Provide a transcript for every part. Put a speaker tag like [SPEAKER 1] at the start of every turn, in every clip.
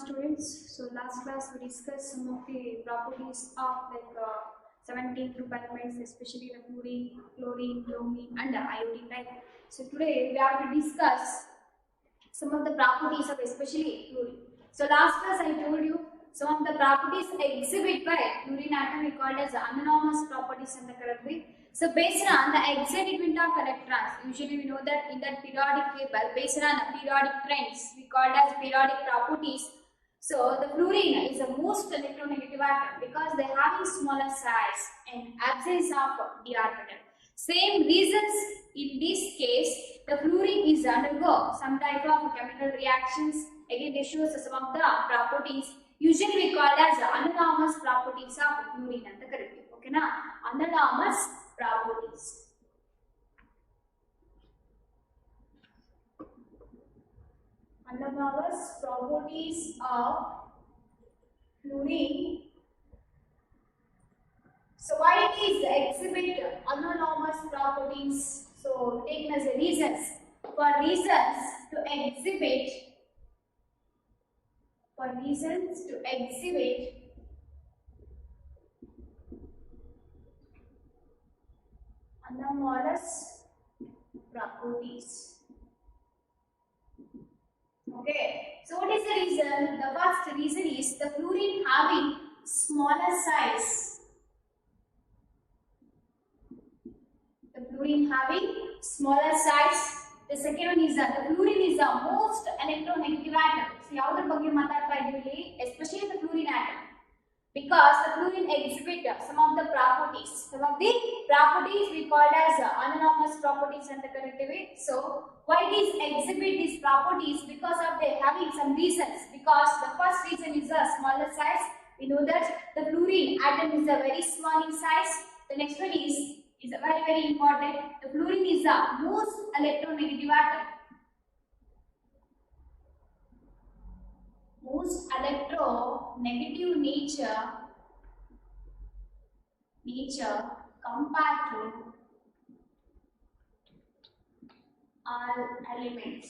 [SPEAKER 1] students. So last class we discussed some of the properties of 17 group elements, especially the fluorine, chlorine, bromine, and the iodine. Right. So today we have to discuss some of the properties of especially fluorine. So last class I told you some of the properties exhibit by fluorine atom we called as anomalous properties in the correct way. So based on the excitement of electrons, usually we know that in that periodic table, based on the periodic trends, we called as periodic properties. So the fluorine is the most electronegative atom because they have a smaller size and absence of d orbital. Same reasons in this case, the fluorine is undergo some type of chemical reactions. Again, they show some of the properties. Usually we call as anomalous properties of fluorine and the correct. Okay, na anomalous properties. Anomalous properties of fluorine. So why it is exhibit anomalous properties? So taken as a reasons to exhibit anomalous properties. Okay, so what is the reason? The first reason is the fluorine having smaller size. The fluorine having smaller size. The second one is that the fluorine is the most electronegative atom. See how the ಬಗ್ಗೆ ಮಾತಾಡ್ತಾ ಇದೀವಿ, especially the fluorine atom, because the fluorine exhibit some of the properties. Some of the properties we called as anomalous properties and the correct way. So why these exhibit these properties? Because of they having some reasons. Because the first reason is a smaller size. We know that the fluorine atom is a very small in size. The next one is very important. The fluorine is the most electronegative atom. Most electronegative nature compared to all elements.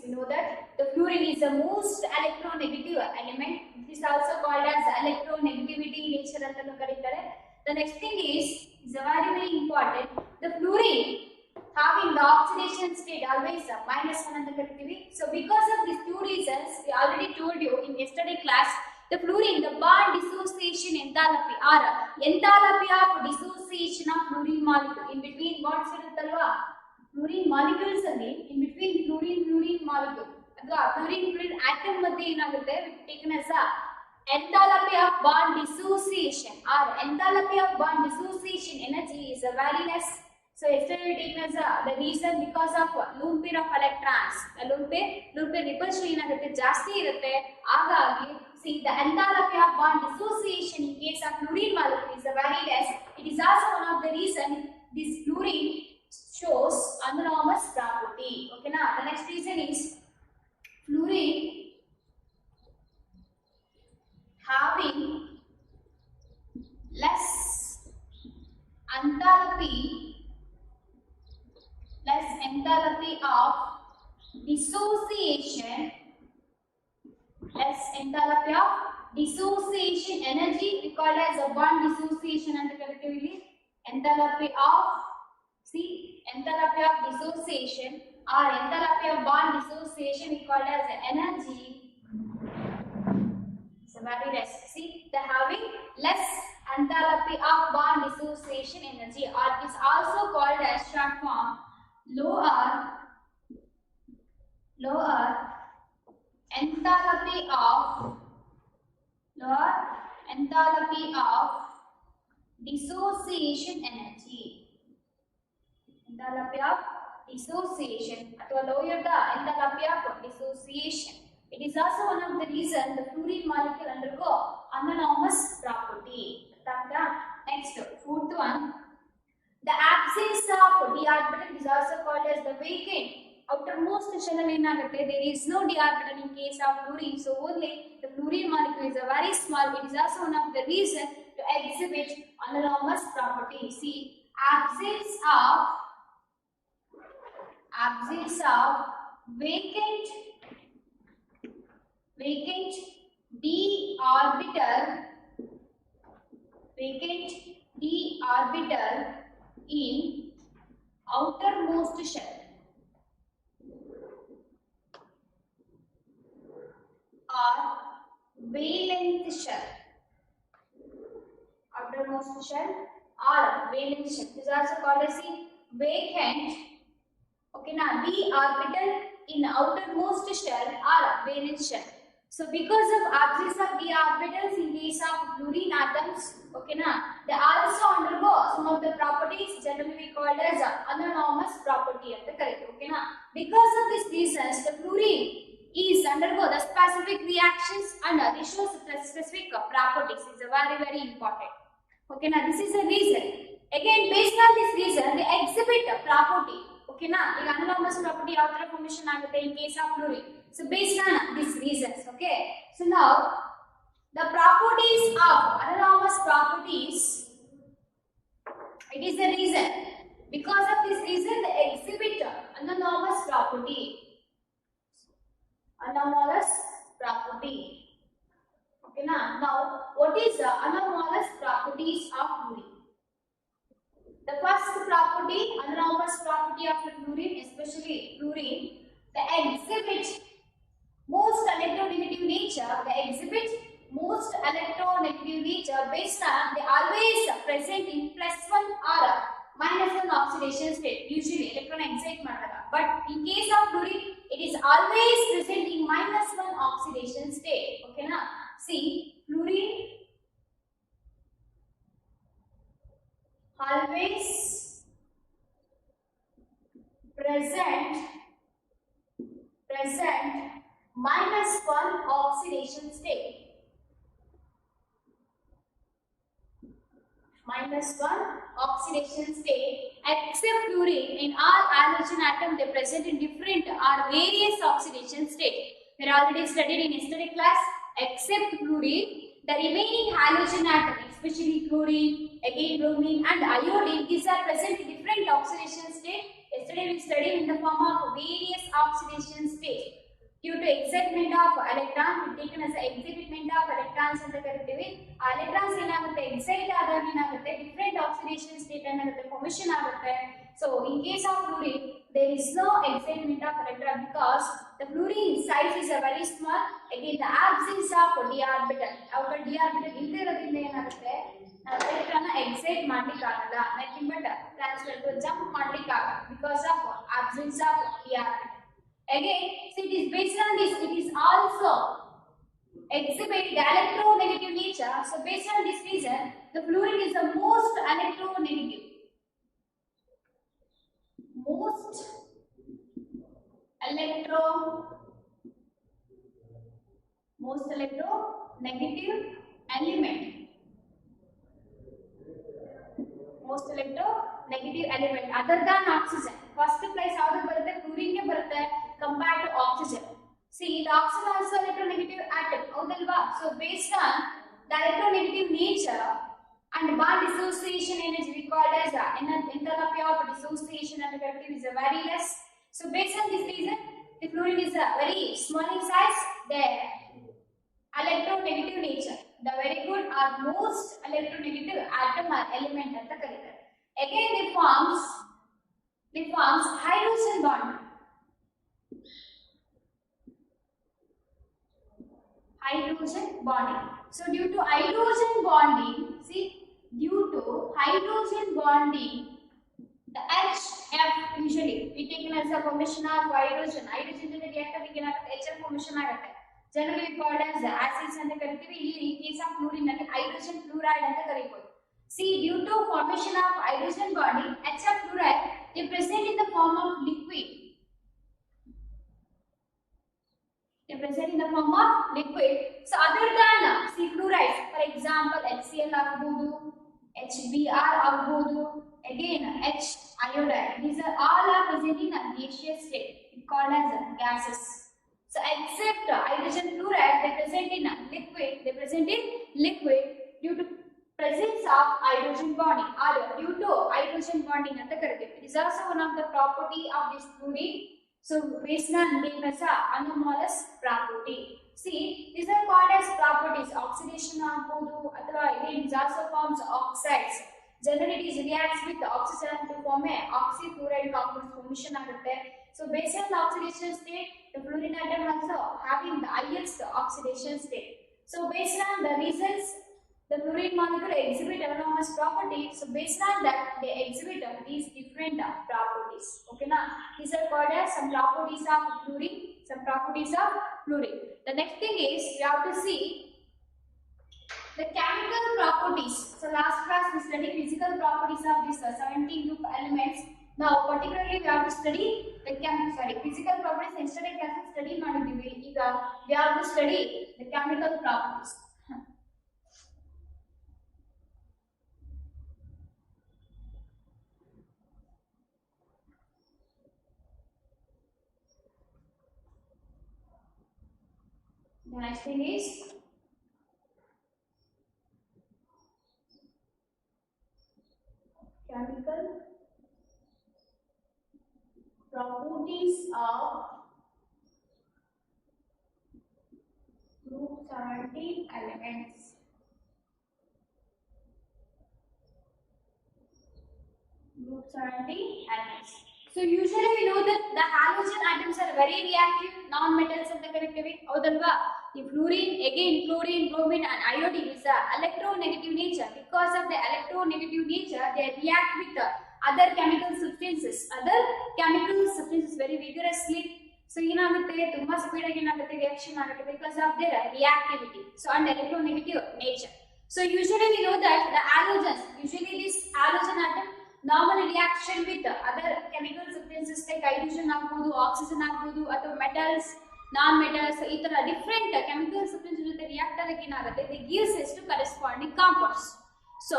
[SPEAKER 1] We know that the fluorine is the most electronegative element. This is also called as electronegativity nature antanu karitare. The next thing is very important. The fluorine having the oxidation state always -1 anta karittivi. So because of these two reasons, we already told you in yesterday class, the fluorine, the bond dissociation enthalpy or enthalpy of dissociation of fluorine molecule in between bonds iruttalva. Fluorine molecules alli in between fluorine molecule ಅಥವಾ fluorine atom ಮಧ್ಯೆ ಏನಾಗುತ್ತೆ taken as a enthalpy of bond dissociation or enthalpy of bond dissociation energy is very less. So yesterday we taken as the reason because of lone pair of electrons. Lone pair repulsion ಏನಾಗುತ್ತೆ ಜಾಸ್ತಿ ಇರುತ್ತೆ. ಹಾಗಾಗಿ see the enthalpy of bond dissociation in case of fluorine molecule is very less. It is also one of the reason this fluorine shows anomalous property. Okay, now the next reason is fluorine having less enthalpy of dissociation, energy we call as a bond dissociation and collectively enthalpy of dissociation or enthalpy of bond dissociation we call as energy. So very less. See, they having less enthalpy of bond dissociation energy, or it is also called as short form lower enthalpy of dissociation energy. Enthalpy of dissociation ಅಥವಾ lower the enthalpy of dissociation. It is also one of the reason the fluorine molecule undergo anomalous property. Next, fourth one, the absence of d orbital is also called as the vacant outermost shell alli enagutte, there is no d orbital in case of fluorine. So only the fluorine molecule is a very small. It is also one of the reason to exhibit anomalous property. See, absence of vacant d orbital in outermost shell or valence shell. Outermost shell or valence shell is also called as the vacant. Okay, now d orbital in outermost shell or valence shell. So because of absence of d orbitals in case of fluorine atoms, okay, now they also undergo some of the properties generally we called as anomalous property at the correct. Okay, now because of these reasons, the fluorine is undergo the specific reactions and they show specific properties. Is very important. Okay, now this is a reason. Again, based on this reason, they exhibit a property. Okay, now the anomalous property outer formation in case of fluorine. So based on these reasons, okay. So now the properties of anomalous properties, it is the reason. Because of this reason, they exhibit anomalous property. Anomalous property. Okay, now what is the anomalous properties of fluorine? The first property, anomalous property of the fluorine, especially fluorine, they exhibit most electronegative nature. They exhibit most electronegative nature based on they always present in +1 or -1 oxidation state. Usually electron excite madala. But in case of fluorine, it is always present in -1 oxidation state. Okay, now see fluorine always present -1 oxidation state. -1 oxidation state, except fluorine. In all halogen atom they present in different or various oxidation state. We already studied in yesterday class. Except fluorine, the remaining halogen atom, especially chlorine, again bromine and iodine, these are present in different oxidation state. Yesterday we studied in the form of various oxidation state. Due to excitement of electrons, taken as excitement of electrons ಅಂತ ಕರೀತೀವಿ. ಆ electrons ಏನಾಗುತ್ತೆ excite ಆದಾಗ ಏನಾಗುತ್ತೆ different oxidation state ಏನಾಗುತ್ತೆ formation ಆಗುತ್ತೆ. So in case of fluorine, there is no excitement of electron because the fluorine size is a very small. Again, the absence of d orbital. Outer d orbital ಇಲ್ಲದೆ ಇರೋದ್ರಿಂದ ಏನಾಗುತ್ತೆ electron excite ಮಾಡ್ಲಿಕ್ಕೆ ಆಗಲ್ಲ. Nothing but transfer to jump ಮಾಡ್ಲಿಕ್ಕೆ ಆಗಲ್ಲ because of absence of d orbital. Again, so it is based on this, it is also exhibit the electronegative nature. So based on this reason, the fluorine is the most electronegative. Most electronegative element. Most electronegative element other than oxygen. First place ಯಾವುದು ಬರುತ್ತೆ fluorine ಗೆ ಬರುತ್ತೆ compared to oxygen. See, the oxygen also electronegative atom. ಹೌದಲ್ವಾ? So based on the electronegative nature and bond dissociation energy we called as enthalpy of dissociation and is very less. So based on this reason, the fluorine is a very small in size. The electronegative nature, the very good or most electronegative atom or element ಅಂತ ಕರೀತಾರೆ. Again, they forms hydrogen bond. Hydrogen bonding. So due to hydrogen bonding, see, due to hydrogen bonding, the HF usually we taken as a formation of hydrogen. Hydrogen jothe react agike ಏನಾಗುತ್ತೆ HF formation ಆಗುತ್ತೆ. Generally called as acids ಅಂತ ಕರೀತೀವಿ. ಇಲ್ಲಿ in case of fluorine ನಲ್ಲಿ hydrogen fluoride ಅಂತ ಕರೀಬಹುದು. See, due to formation of hydrogen bonding, HF fluoride they present in the form of liquid. They present in the form of liquid. So other than see fluorides, for example HCl ಆಗಬಹುದು, HBr ಆಗಬಹುದು, again H iodide. These are all present in a gaseous state. It called as gases. So except hydrogen fluoride, they present in liquid. They present in liquid due to presence of hydrogen bonding or due to hydrogen bonding ಅಂತ ಕರೀತೀವಿ. It is also one of the property of this fluorine. So based on name as a anomalous property. See, these are called as properties. Oxidation agbodu athwa it also forms oxides. Generally it reacts with the oxygen to form a oxyfluoride compound formation agutte. So based on the oxidation state, the fluorine atom also having the highest oxidation state. So based on the results, the fluorine molecule exhibit anomalous properties. So based on that, they exhibit these different properties. Okay, now these are called as some properties of fluorine, some properties of fluorine. The next thing is we have to see the chemical properties. So last class we studied physical properties of these 17 group elements. Now particularly we have to study the physical properties. Yesterday class study ಮಾಡಿದ್ವಿ. ಈಗ we have to study the chemical properties. The next thing is chemical properties of group 17 elements. Group 17 elements. So usually we know that the halogen atoms are very reactive non-metals ಅಂತ ಕರೀತೀವಿ ಹೌದಲ್ವಾ ಈ fluorine again chlorine bromine and iodine is a electronegative nature. Because of the electronegative nature they react with the other chemical substances very vigorously. So ಏನಾಗುತ್ತೆ ತುಂಬಾ speed ಆಗಿ ಏನಾಗುತ್ತೆ reaction ಆಗುತ್ತೆ because of their reactivity so and electronegative nature. So usually we know that the halogens, usually this halogen atom normally reaction with other chemical substances like hydrogen agbodu, oxygen agbodu ಅಥವಾ metals, non-metals ಈ ತರ different chemical substances ಜೊತೆ react ಆದಾಗ ಏನಾಗುತ್ತೆ they gives us to corresponding compounds. So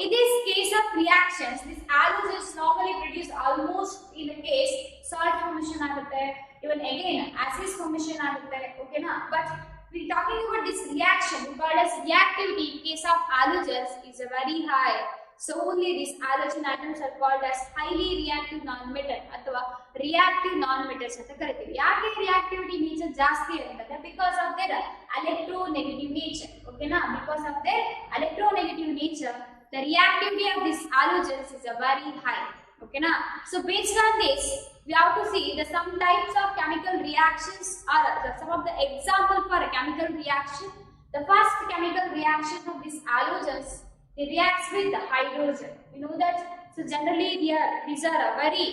[SPEAKER 1] in this case of reactions this halogens normally produce almost in the case salt formation ಆಗುತ್ತೆ even again acid formation ಆಗುತ್ತೆ okay na. But we talking about this reaction called as reactivity in case of halogens is very high. So only these halogen atoms are called as highly reactive non-metal ಅಥವಾ reactive non-metals ಅಂತ ಕರೀತೀವಿ. ಯಾಕೆ reactivity nature ಜಾಸ್ತಿ ಇರುತ್ತೆ because of their electronegative nature. Okay na, because of their electronegative nature the reactivity of these halogens is very high. Okay na. So based on this we have to see the some types of chemical reactions are some of the example for a chemical reaction. The first chemical reaction of these halogens, it reacts with the hydrogen. You know that. So generally these are very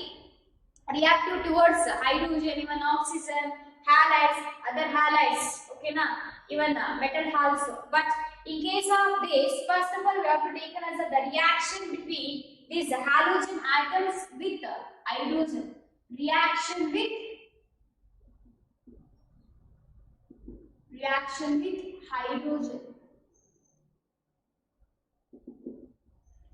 [SPEAKER 1] reactive towards hydrogen, even oxygen, halides, other halides. Okay na, even metal also. But in case of this, first of all we have to take as the reaction between these halogen atoms with hydrogen. Reaction with hydrogen.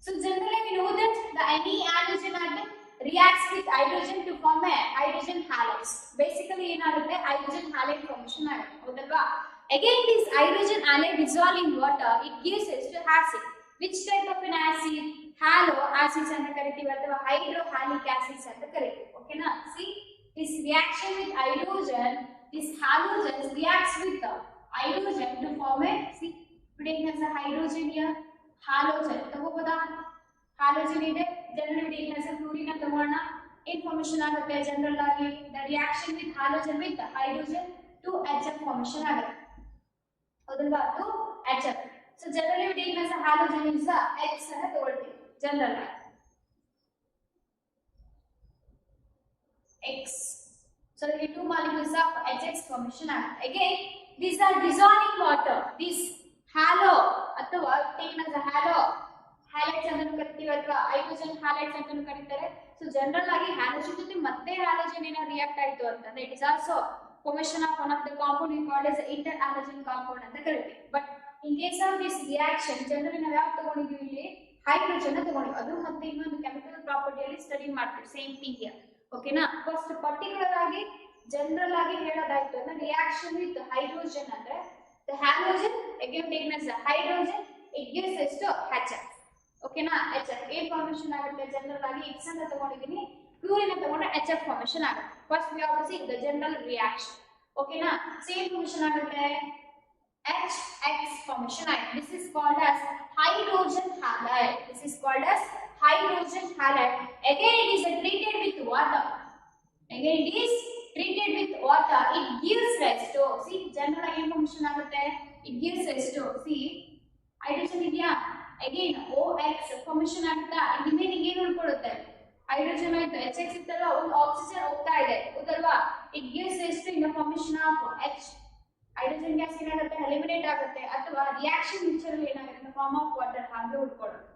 [SPEAKER 1] So generally we know that any halogen atom reacts with hydrogen to form a hydrogen halides. Basically ಏನಾಗುತ್ತೆ hydrogen halide formation ಆಗುತ್ತೆ ಹೌದಲ್ವಾ. Again this hydrogen halide dissolve in water it gives us to acid. Which type of an acid? Halo acids ಅಂತ ಕರೀತೀವಿ ಅಥವಾ hydrohalic acids ಅಂತ ಕರೀತೀವಿ. Okay na. See this reaction with hydrogen, this halogen reacts with hydrogen to form a, see putting as a hydrogen here, halogen ತಗೋಬೋದಾ halogen ಇದೆ generally it has a fluorine ತಗೋಣ information ಆಗುತ್ತೆ general ಆಗಿ the reaction with halogen with hydrogen to HF formation ಆಗುತ್ತೆ ಹೌದಲ್ವಾ to HF. So generally it has a halogen is a H ಅನ್ನು ತಗೊಳ್ತೀವಿ general ಆಗಿ X. So the two molecules of HX formation ಆಗುತ್ತೆ. Again these are dissolving water. This halo ಅಥವಾ taken as a halo halides ಅಂತ ಕರೀತೀವಿ ಅಥವಾ hydrogen halides ಅಂತ ಕರೀತಾರೆ. So general ಆಗಿ halogen ಜೊತೆ ಮತ್ತೆ halogen ಏನ ರಿಯಾಕ್ಟ್ ಆಯ್ತು ಅಂತಂದ್ರೆ it is also formation of one of the compound we called as interhalogen compound ಅಂತ ಕರೀತೀವಿ. But in case of this reaction generally ನಾವು ಯಾಕೆ ತಗೊಂಡಿದ್ದೀವಿ ಇಲ್ಲಿ hydrogen ತಗೊಂಡಿದ್ದೀವಿ. ಅದು ಮತ್ತೆ ಇನ್ನೊಂದು chemical property ಅಲ್ಲಿ ಸ್ಟಡಿ ಮಾಡ್ತೀವಿ same thing here. Okay na. First particular ಆಗಿ general ಆಗಿ ಹೇಳೋದಾಯ್ತು ಅಂದ್ರೆ reaction with hydrogen ಅಂದ್ರೆ the halogen again taken as a hydrogen it gives us to HF. Okay na. HF a formation ಆಗುತ್ತೆ general ಆಗಿ X ಅಂತ ತಗೊಂಡಿದ್ದೀನಿ Fluorine ತಗೊಂಡ್ರೆ HF formation ಆಗುತ್ತೆ. First we have to see the general reaction. Okay na? Same formation ಆಗುತ್ತೆ. HX formation ಆಗುತ್ತೆ. This is called as hydrogen halide. This is called as hydrogen halide. Again it is treated with water. Again it is treated with water. It gives rise to, see general information ಆಗುತ್ತೆ. It gives rise to, see hydrogen ಇದೆಯಾ, again OX formation ಆಗುತ್ತಾ, remaining ಏನು ಉಳ್ಕೊಳ್ಳುತ್ತೆ, hydrogen ಆಯ್ತು, HX ಇತ್ತಲ್ಲ, ಒಂದು oxygen ಹೋಗ್ತಾ ಇದೆ ಹೌದಲ್ವಾ, it gives rise to in the formation of H. hydrogen gas ಏನಾಗುತ್ತೆ, ಎಲಿಮಿನೇಟ್ ಆಗುತ್ತೆ ಅಥವಾ ರಿಯಾಕ್ಷನ್ ಮಿಕ್ಸ್ಚರ್ ಅಲ್ಲಿ ಏನಾಗುತ್ತೆ in the form of water ಹಾಗೆ ಉಳ್ಕೊಳ್ಳುತ್ತೆ.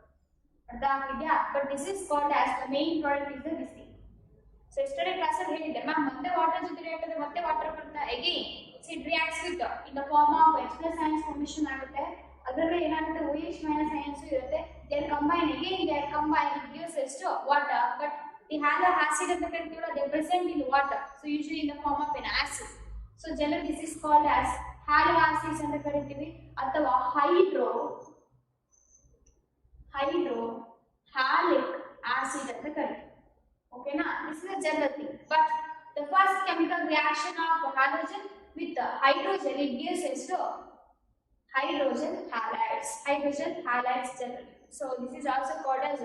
[SPEAKER 1] ಅರ್ಥ ಆಗಿದೆಯಾ? But this is called as the main product is the this thing. So yesterday class ಅಲ್ಲಿ ಹೇಳಿದ್ದೆ ಮ್ಯಾಮ್, ಮತ್ತೆ ವಾಟರ್ ಜೊತೆ ರಿಯಾಕ್ಟ್ ಆದ್ರೆ ಮತ್ತೆ ವಾಟರ್ ಬರುತ್ತೆ, again it reacts with in the form of H plus ions formation ಆಗುತ್ತೆ. ಅದರಲ್ಲಿ ಏನಾಗುತ್ತೆ, OH minus ions ಇರುತ್ತೆ, they are combined, again they are combined, it gives us to water, but the halo acid ಅಂತ ಕರಿತೀವಲ್ಲ, they are present in water, so usually in the form of an acid. So generally this is called as halo acids ಅಂತ ಕರಿತೀವಿ ಅಥವಾ hydrohalic acid ಅಂತ ಕರಿತೀವಿ. Okay na? This is a general thing, but the first chemical reaction of halogen with the hydrogen, it gives us to hydrogen halides generally. So this is also called as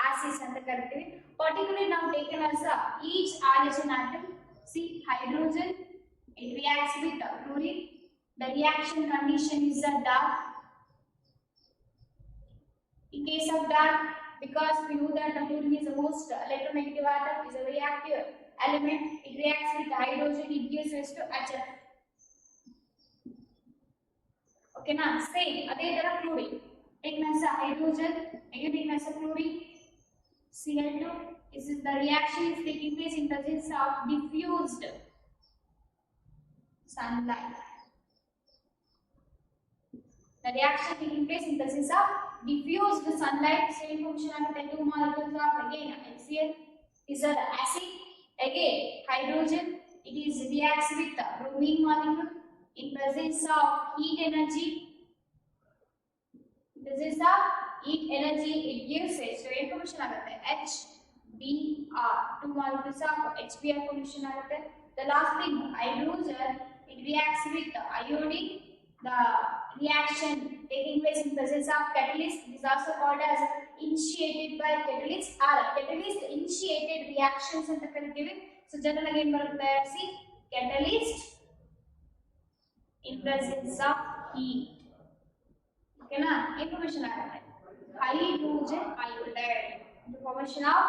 [SPEAKER 1] acids and the karitive. Particularly now taken as each halogen atom. See hydrogen, it reacts with the fluorine. The reaction condition is dark. In case of dark, because we know that the fluorine is the most electronegative atom, is a very active element. It reacts with the hydrogen, it gives rise to HF. Okay na? Same, ಅದೇ ತರ fluorine. Taken as a hydrogen, again taken as a fluorine, Cl2. This is the reaction is taking place in presence of diffused sunlight. The reaction taking place in presence of diffused sunlight. Same function ಆಗುತ್ತೆ. Two molecules of again HCl. These are the acid. Again hydrogen. It is reacts with the bromine molecule in presence of heat energy. This is the heat energy. It gives it. So information ಆಗುತ್ತೆ. HBr. Two molecules of HBr formation ಆಗುತ್ತೆ. The last thing hydrogen. It reacts with the iodine. The reaction taking place in presence of catalyst is also called as initiated by catalyst or catalyst initiated reactions ಅಂತ ಕರಿತೀವಿ. So general again ಬರುತ್ತೆ, see catalyst in presence of heat. Okay na? Information ಆಗುತ್ತೆ. Hydrogen iodide. The formation of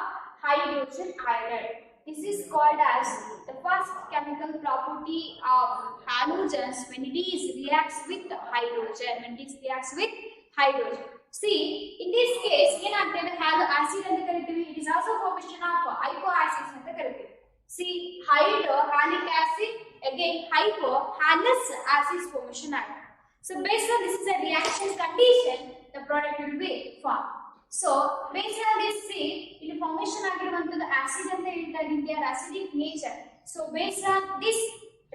[SPEAKER 1] hydrogen iodide. This is called as the first chemical property of halogens when it is reacts with hydrogen. When it is reacts with hydrogen. See, in this case, ಏನಾಗ್ತದೆ, halo acid ಅಂತ ಕರಿತೀವಿ. It is also formation of hypoacids ಅಂತ ಕರಿತೀವಿ. See, hydrohalic acid, again hypohalous acids formation ಆಗುತ್ತೆ. So based on this is a reaction condition, the product will be formed. So based on this, see, ಇಲ್ಲಿ formation ಆಗಿರುವಂತದ್ದು acid ಅಂತ ಹೇಳ್ತಾ ಇದ್ದೀನಿ, they are acidic nature. So based on this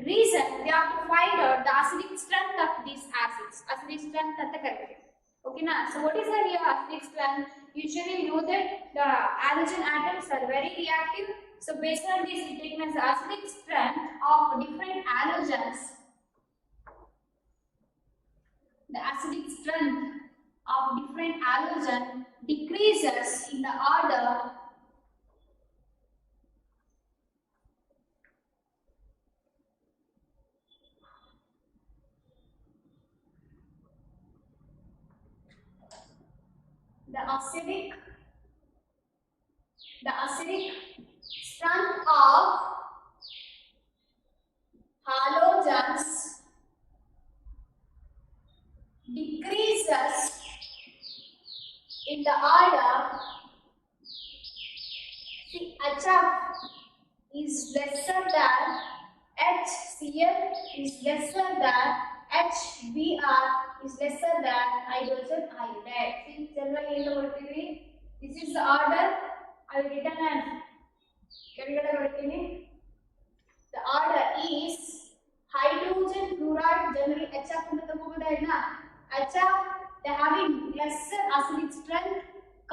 [SPEAKER 1] reason, we have to find out the acidic strength of these acids. Acidic strength ಅಂತ ಕರಿತೀವಿ. Okay na? So what is the acidic strength? Usually you know that the halogen atoms are very reactive. So based on this, we take as acidic strength of different halogens. The acidic strength of different halogen decreases in the order the acidic strength of halogens decreases in the order, see, HF is lesser than HCl is lesser than HBr is lesser than hydrogen iodide. See, generally ಏನು ಬರ್ತೀವಿ, this is the order. I will written as ಕೆಳಗಡೆ ಬರ್ತೀನಿ. The order is hydrogen fluoride, generally HF ಅಂತ ತಗೋಬೋದಾ, HF they having lesser acidic strength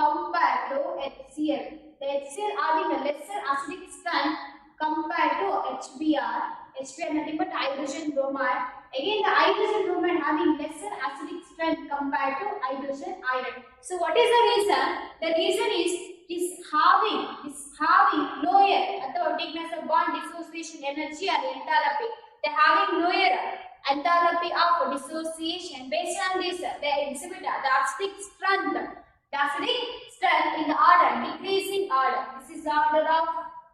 [SPEAKER 1] compared to HCl. the HCl having a lesser acidic strength compared to HBr. HBr nothing but hydrogen bromide. Again, the hydrogen bromide having lesser acidic strength compared to hydrogen iron. So, what is the reason? The reason is having lower taking as a bond dissociation energy and enthalpy. They having lower enthalpy of dissociation. Based on this, they exhibit the acidic strength. The acidic strength in the order, decreasing order. This is the order of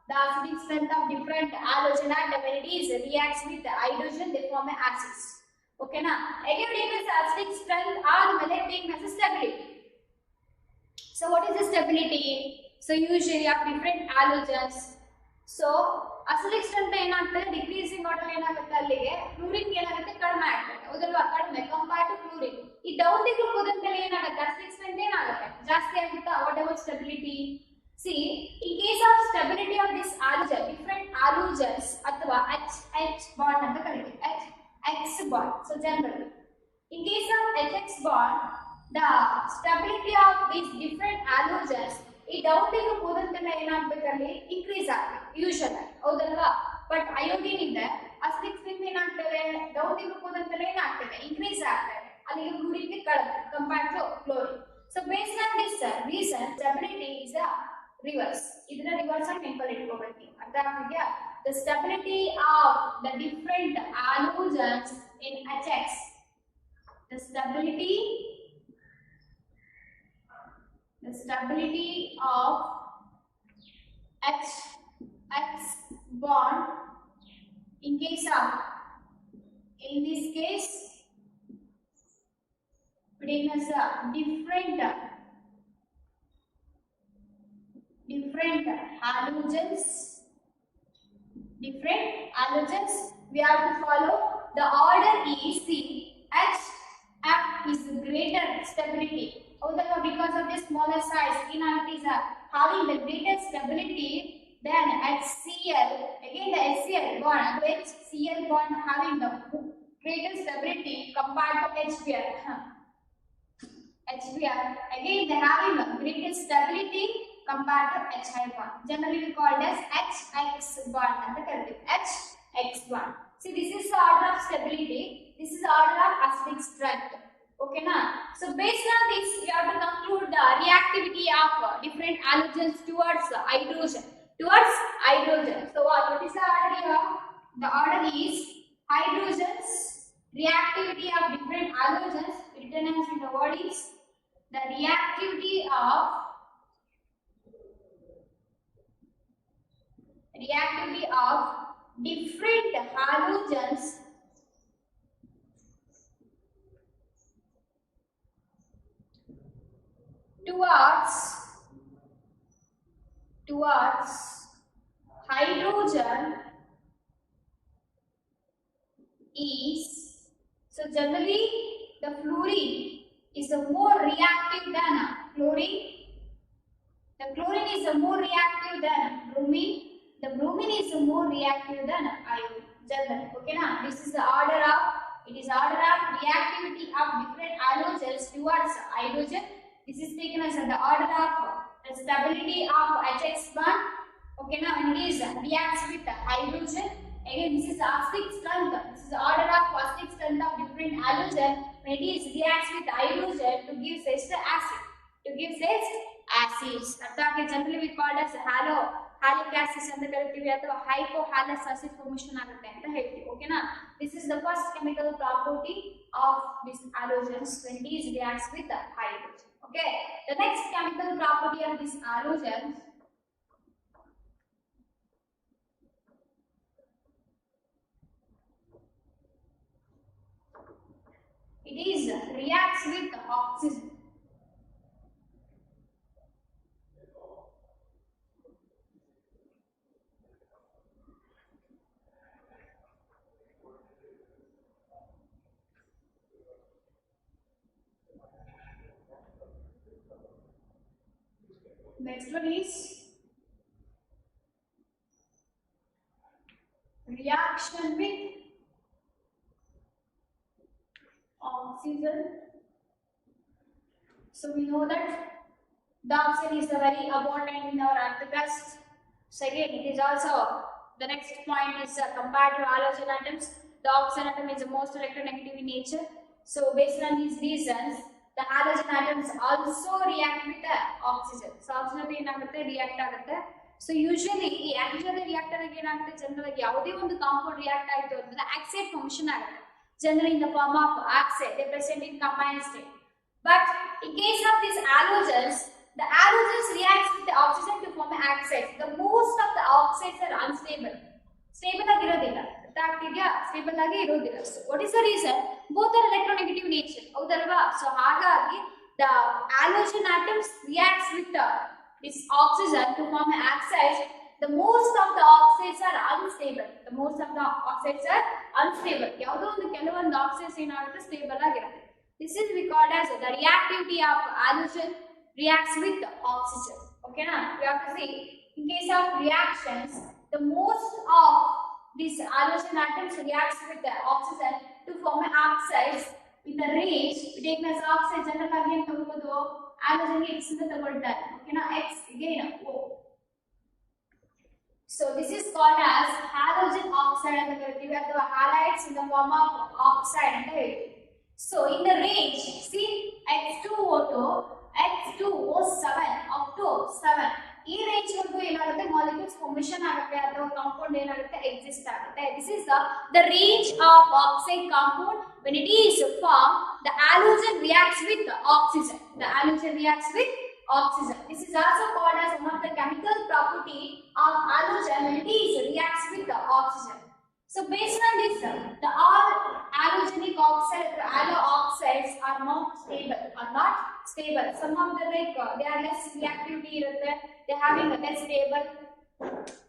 [SPEAKER 1] the acidic strength of different halogen atom. When it is reacts with the hydrogen, they form acids. Okay, now again taking as acidic strength or taking as stability. So what is the stability? So usually of different halogens. So acidic strength ಏನಾಗ್ತದೆ decreasing order ಏನಾಗುತ್ತೆ ಅಲ್ಲಿಗೆ fluorine ಏನಾಗುತ್ತೆ ಕಡಿಮೆ ಆಗ್ತದೆ ಹೌದಲ್ವಾ ಕಡಿಮೆ compare to fluorine ಈ down the group ಹೋದಂತೆಲ್ಲ ಏನಾಗುತ್ತೆ ಅಸಿಡಿಕ್ ಸ್ಟ್ರೆಂತ್ ಏನಾಗುತ್ತೆ ಜಾಸ್ತಿ ಆಗುತ್ತಾ what about stability see in case of stability of this halogen different halogens ಅಥವಾ H bond ಅಂತ ಕರೀತೀವಿ X bond so generally in case of HX bond the stability of these different halogens ಈ down the group ಹೋದಂತೆಲ್ಲ ಏನಾಗಬೇಕಲ್ಲಿ increase ಆಗ್ತದೆ usual ಹೌದಲ್ವಾ but iodine ಇದೆ acidic strength ಏನಾಗ್ತದೆ ಡೌನ್ ದಿ ಗ್ರೂಪ್ ಹೋದಂತೆಲ್ಲ ಏನಾಗ್ತದೆ ಇನ್ಕ್ರೀಸ್ ಆಗ್ತದೆ ಅಲ್ಲಿಗೆ ಫ್ಲೂರಿನ್ ಗೆ ಕಡಿಮೆ compare to chlorine so based on this reason stability is a reverse ಇದನ್ನ ರಿವರ್ಸ್ ಆಗಿ ನೆನಪಲ್ಲಿ ಇಟ್ಕೋಬೇಕು ಅರ್ಥ ಆಗ್ತಿದ್ಯಾ the stability of the different halogens in HX the stability of X bond in this case putting as a different halogens we have to follow the order is the HF is greater stability because of the smaller size inactives are having the greater stability than HCl again the HCl bond HCl bond having the greater stability compared to HBr again they having a greater stability compared to HI bond generally we called as HX bond and the HX bond see this is the order of stability this is the order of acidic strength okay na so based on this we have to conclude the reactivity of different halogens towards hydrogen so what is the order here the order is hydrogens reactivity of different halogens written as in the word is the reactivity of different halogens towards hydrogen is so generally the fluorine is more reactive than chlorine. The chlorine is more reactive than bromine. The bromine is more reactive than iodine. Generally, okay na? This is the order of reactivity of different halogens towards hydrogen. This is taken as the order of the stability of HX bond. Okay now when it is reacts with hydrogen. Again this is acidic strength. This is the order of acidic strength of different halogen. When it is reacts with hydrogen to give ester acid. Acids. That generally we call as halic acids ಅಂತ ಕರಿತೀವಿ ಅಥವಾ hypohalous acid formation ಆಗುತ್ತೆ ಅಂತ ಹೇಳ್ತೀವಿ ಓಕೆನಾ this is the first chemical property of this halogens when it is reacts with hydrogen okay the next chemical property of this halogens it is reacts with oxygen next one is reaction with oxygen so we know that Dioxin is very abundant in our anthocast. So again, it is also the next point is compared to halogen atoms, the oxygen atom is the most electronegative in nature. So based on these reasons, the halogen atoms also react with the oxygen. So oxygen ಏನಾಗುತ್ತೆ react ಆಗುತ್ತೆ. So usually ಈ oxygen reactor ಗೆ ಏನಾಗುತ್ತೆ general ಆಗಿ ಯಾವುದೇ ಒಂದು compound react ಆಯಿತು ಅಂದ್ರೆ ಆಕ್ಸೈಡ್ ಫಾರ್ಮೇಷನ್ ಆಗುತ್ತೆ. Generally in the form of oxide, they present in combined state. But in case of these halogens, the halogens reacts with the oxygen to form oxides. The most of the oxides are unstable. Stable ಆಗಿರೋದಿಲ್ಲ. ಗೊತ್ತಾಗ್ತಿದ್ಯಾ? Stable ಆಗಿ ಇರೋದಿಲ್ಲ. What is the reason? Both are electronegative nature. ಹೌದಲ್ವಾ? So ಹಾಗಾಗಿ the halogen atoms reacts with this oxygen to form oxides. The most of the oxides are unstable. The most of the oxides are unstable. ಯಾವುದೋ ಒಂದು ಕೆಲವೊಂದು oxides ಏನಾಗುತ್ತೆ stable ಆಗಿರುತ್ತೆ. This is recorded as the reactivity of halogen reacts with the oxygen. Okay, now we have to see in case of reactions, the most of these halogen atoms reacts with the oxygen to form oxides with the range. We take as oxide general again ತಗೊಳ್ಳೋದು halogen ಗೆ X ಅಂತ ತಗೊಳ್ತಾರೆ. Okay, now X again O. So this is called as halogen oxide ಅಂತ ಕರಿತೀವಿ ಅಥವಾ halides in the form of oxide ಅಂತ ಹೇಳ್ತೀವಿ. So in the range, see X2O2, X2O7 up to 7. ಈ ರೇಂಜ್ ವರೆಗೂ ಏನಾಗುತ್ತೆ ಮಾಲಿಕ್ಯೂಲ್ಸ್ ಫಾರ್ಮೇಷನ್ ಆಗುತ್ತೆ ಅಥವಾ ಕಾಂಪೌಂಡ್ ಏನಾಗುತ್ತೆ ಎಕ್ಸಿಸ್ಟ್ ಆಗುತ್ತೆ. This is the range of oxide compound when it is formed. The halogen reacts with the oxygen. The halogen reacts with oxygen. This is also called as one of the chemical property of halogen when it is reacts with the oxygen. So based on this, the all halogenic oxide or halo oxides are not stable. Some of them they are less reactivity, they having a less stable.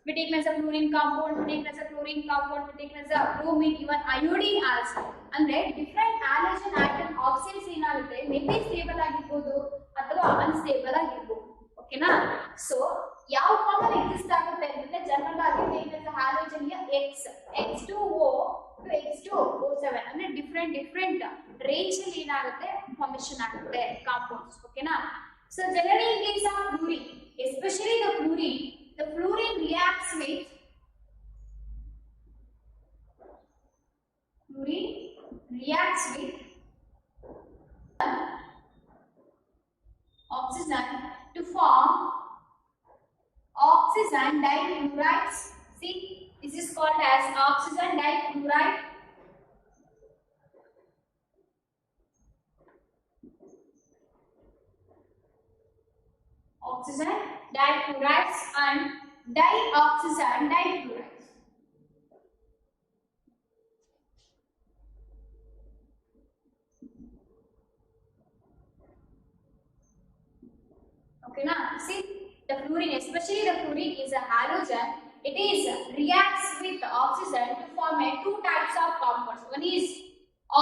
[SPEAKER 1] We take as a fluorine compound, we take as a chlorine compound, we take as a bromine, even iodine also. And different halogen atom oxides ಏನಾಗುತ್ತೆ maybe stable ಆಗಿರಬಹುದು ಅಥವಾ unstable ಆಗಿರಬಹುದು. ಓಕೆನಾ? So ಯಾವ form ಅಲ್ಲಿ exist ಆಗುತ್ತೆ ಅಂದ್ರೆ general ಆಗಿ take halogen X2O to X2O7 ಅಂದ್ರೆ ಡಿಫರೆಂಟ್ ರೇಂಜ್ ಅಲ್ಲಿ ಏನಾಗುತ್ತೆ ಫಾರ್ಮೇಷನ್ ಆಗುತ್ತೆ ಕಾಂಪೌಂಡ್ಸ್. ಓಕೆನಾ? So generally in case of fluorine, especially the fluorine reacts with oxygen to form oxygen difluorides. See, this is called as oxygen difluoride. Oxygen difluorides and dioxygen difluorides. Okay, now see the fluorine, especially the fluorine is a halogen. It is reacts with oxygen to form two types of compounds. One is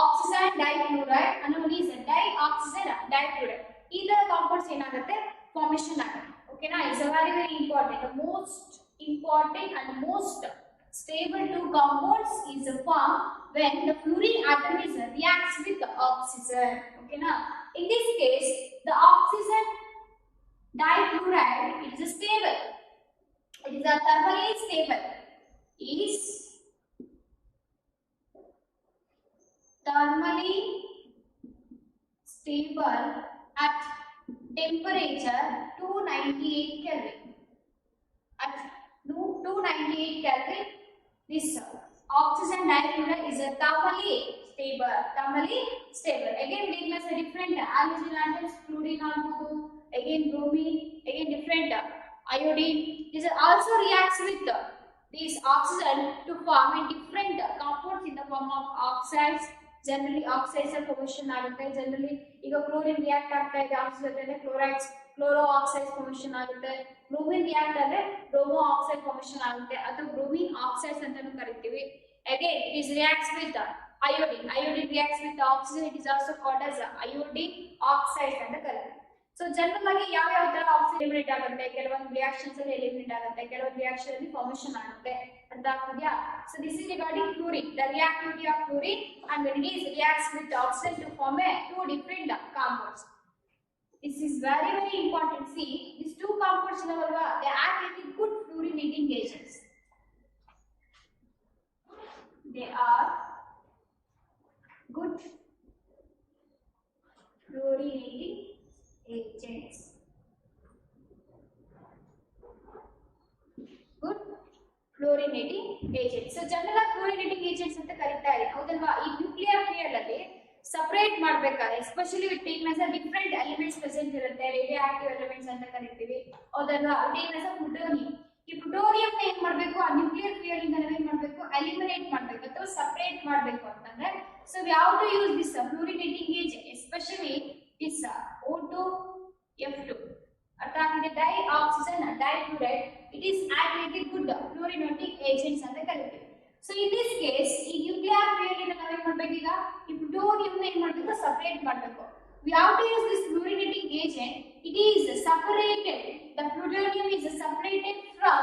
[SPEAKER 1] oxygen difluoride and one is dioxygen difluoride. Either compounds ಏನಾಗುತ್ತೆ formation ಆಗುತ್ತೆ. Okay, now it's a very important. The most important and most stable two compounds is formed when the fluorine atom is reacts with the oxygen. Okay, now in this case the oxygen difluoride is stable. It is a thermally stable. Is thermally stable at temperature 298 Kelvin. At 298 Kelvin, this oxygen difluoride is a thermally stable. Again, we take a different halogen atoms, fluorine agbodu, again bromine, again different iodine. This also reacts with this oxygen to form a different compounds in the form of oxides. Generally oxides are formation ಆಗುತ್ತೆ. Generally ಈಗ chlorine react ಆಗ್ತಾ ಇದೆ oxygen ಜೊತೆ chlorides chloro oxides formation ಆಗುತ್ತೆ. bromine react ಆದರೆ bromo oxide formation ಆಗುತ್ತೆ ಅಥವಾ bromine oxides ಅಂತಾನೂ ಕರಿತೀವಿ. Again it is reacts with iodine reacts with the oxygen. It is also called as iodine oxide ಅಂತ ಕರೀತಾರೆ. So general ಆಗಿ ಯಾವ ತರ ಆಕ್ಸಿಜನ್ ಎಲಿಮಿನೇಟ್ ಆಗುತ್ತೆ, ಕೆಲವೊಂದು ರಿಯಾಕ್ಷನ್ಸ್ ಅಲ್ಲಿ ಎಲಿಮಿನೇಟ್ ಆಗುತ್ತೆ, ಕೆಲವೊಂದು ರಿಯಾಕ್ಷನ್ ಅಲ್ಲಿ ಫಾರ್ಮೇಷನ್ ಆಗುತ್ತೆ ಅಂತ ಆಗ್ತಿದ್ಯಾ? So this is regarding fluorine, the reactivity of fluorine and when it is reacts with oxygen to form two different compounds. This is very very important. See, these two compounds ಇದಾವಲ್ವಾ, they act like good fluorinating agents. They are good fluorinating agents. Good fluorinating agents. So general fluorinating agents ಅಂತ ಕರೀತಾ ಇದೆ, ಹೌದಲ್ವಾ? ಈ nuclear fear ಅಲ್ಲಿ separate ಮಾಡಬೇಕಾದ್ರೆ especially with ಟೇಕ್ನೆಸ್ different elements present ಇರುತ್ತೆ, radio active elements ಅಂತ ಕರಿತೀವಿ, ಹೌದಲ್ವಾ? ಟೇಕ್ನೆಸ್ ಪ್ಲುಟೋನಿಯಂ. ಈ ಪ್ಲುಟೋನಿಯಂ ಏನ್ ಮಾಡಬೇಕು, ಆ ನ್ಯೂಕ್ಲಿಯರ್ ಫಿಯರ್ ಇಂದ ನಾವೇನ್ ಮಾಡಬೇಕು, ಎಲಿಮಿನೇಟ್ ಮಾಡಬೇಕು ಅಥವಾ ಸಪರೇಟ್ ಮಾಡಬೇಕು ಅಂತಂದ್ರೆ, so we have to use this fluorinating agent, especially this O2 F2. ಅರ್ಥ ಆಗಿದೆ? Di oxygen difluoride, it is act good fluorinating agents ಅಂತ ಕರಿತೀವಿ. ಸೊ ಇನ್ ದಿಸ್ ಕೇಸ್ ಈ ನ್ಯೂಕ್ಲಿಯರ್ ಫಿಯರ್ ಇಂದ ನಾವೇನ್ ಮಾಡಬೇಕು, ಈಗ ಈ ಪ್ಲುಟೋನಿಯಂ ಏನ್ ಮಾಡಬೇಕು, ಸಪರೇಟ್ ಮಾಡಬೇಕು. We have to use this fluorinating agent. It is separated. The plutonium is separated from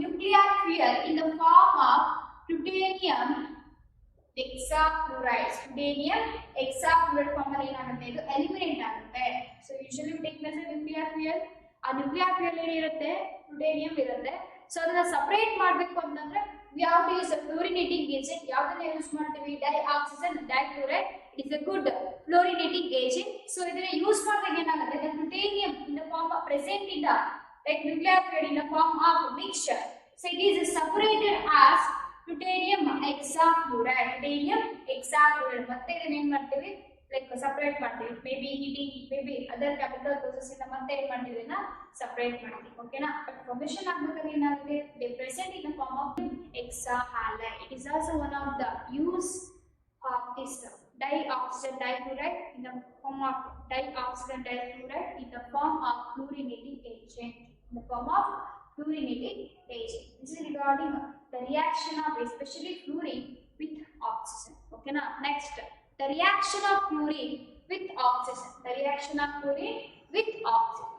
[SPEAKER 1] nuclear fuel in the form of plutonium hexafluoride. Plutonium hexafluoride form ಅಲ್ಲಿ ಏನಾಗುತ್ತೆ, ಇದು ಎಲಿಮಿನೇಟ್ ಆಗುತ್ತೆ. So usually we take as a nuclear fuel. ಆ nuclear fuel ಏನಿರುತ್ತೆ, plutonium ಇರುತ್ತೆ. So ಅದನ್ನ separate ಮಾಡಬೇಕು ಅಂತಂದ್ರೆ we have to use a fluorinating agent. ಯಾವ್ದನ್ನ ಯೂಸ್ ಮಾಡ್ತೀವಿ, di oxygen difluoride. It is a good fluorinating agent. So ಇದನ್ನ use ಮಾಡಿದಾಗ ಏನಾಗುತ್ತೆ, the plutonium in the form of present in the like nuclear fuel in the form of mixture. So it is separated as plutonium hexafluoride. Plutonium hexafluoride. ಮತ್ತೆ ಇದನ್ನ ಏನ್ ಮಾಡ್ತೀವಿ, like separate ಮಾಡ್ತೀವಿ. Maybe heating, maybe other chemical process ಇಂದ ಮತ್ತೆ ಏನ್ ಮಾಡ್ತೀವಿ, ಇದನ್ನ separate ಮಾಡ್ತೀವಿ. ಓಕೆನಾ? ಬಟ್ ಫಾರ್ಮೇಷನ್ ಆಗಬೇಕಾದ್ರೆ ಏನಾಗುತ್ತೆ, they present in the form of hexahalide. It is also one of the use of this dioxide difluoride in the form of dioxide difluoride in the form of fluorinating agent. In the form of fluorinating agent. This is regarding the reaction of especially fluorine with oxygen. Okay na? Next, the reaction of fluorine with oxygen. The reaction of fluorine with oxygen.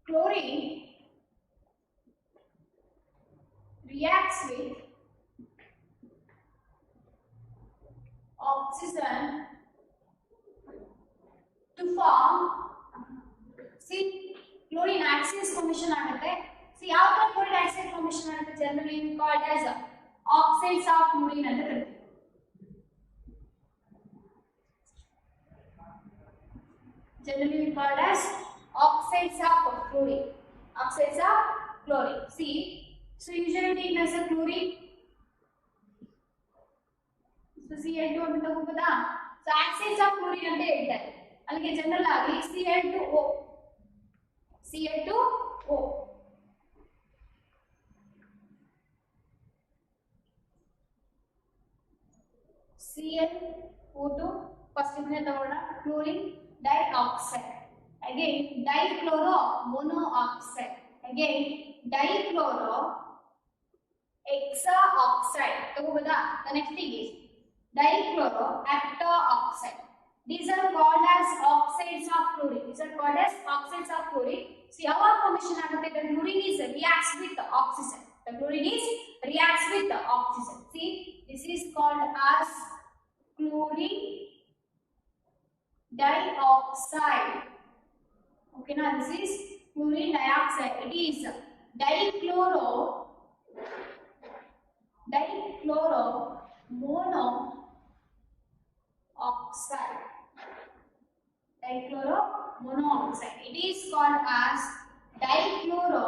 [SPEAKER 1] Chlorine reacts with oxygen to form, see, chlorine oxide formation ಆಗುತ್ತೆ. See, ಯಾವ ತರ chlorine oxide formation ಆಗುತ್ತೆ, generally called as oxides of chlorine ಅಂತ ಕರೀತೀವಿ. Generally called as oxides of chlorine. Oxides of chlorine. See, so usually taken as a chlorine. So Cl2 ಅಂತ ತಗೋಬೋದಾ? So oxides of chlorine ಅಂತ ಹೇಳ್ತಾರೆ. ಅಲ್ಲಿಗೆ general ಆಗಿ Cl2O. Cl2O. Cl2 first ಇದನ್ನ ತಗೊಳ್ಳೋಣ, chlorine dioxide. Again dichloro monoxide. Again dichloro hexaoxide. ತಗೋಬೋದಾ? The next thing is dichloro octoxide. These are called as oxides of chlorine. These are called as oxides of chlorine. See, our formation ಆಗುತ್ತೆ, the chlorine is reacts with the oxygen. The chlorine is reacts with the oxygen. See, this is called as chlorine dioxide. Okay, now this is chlorine dioxide. It is dichloro monoxide. Dichloro monoxide. It is called as dichloro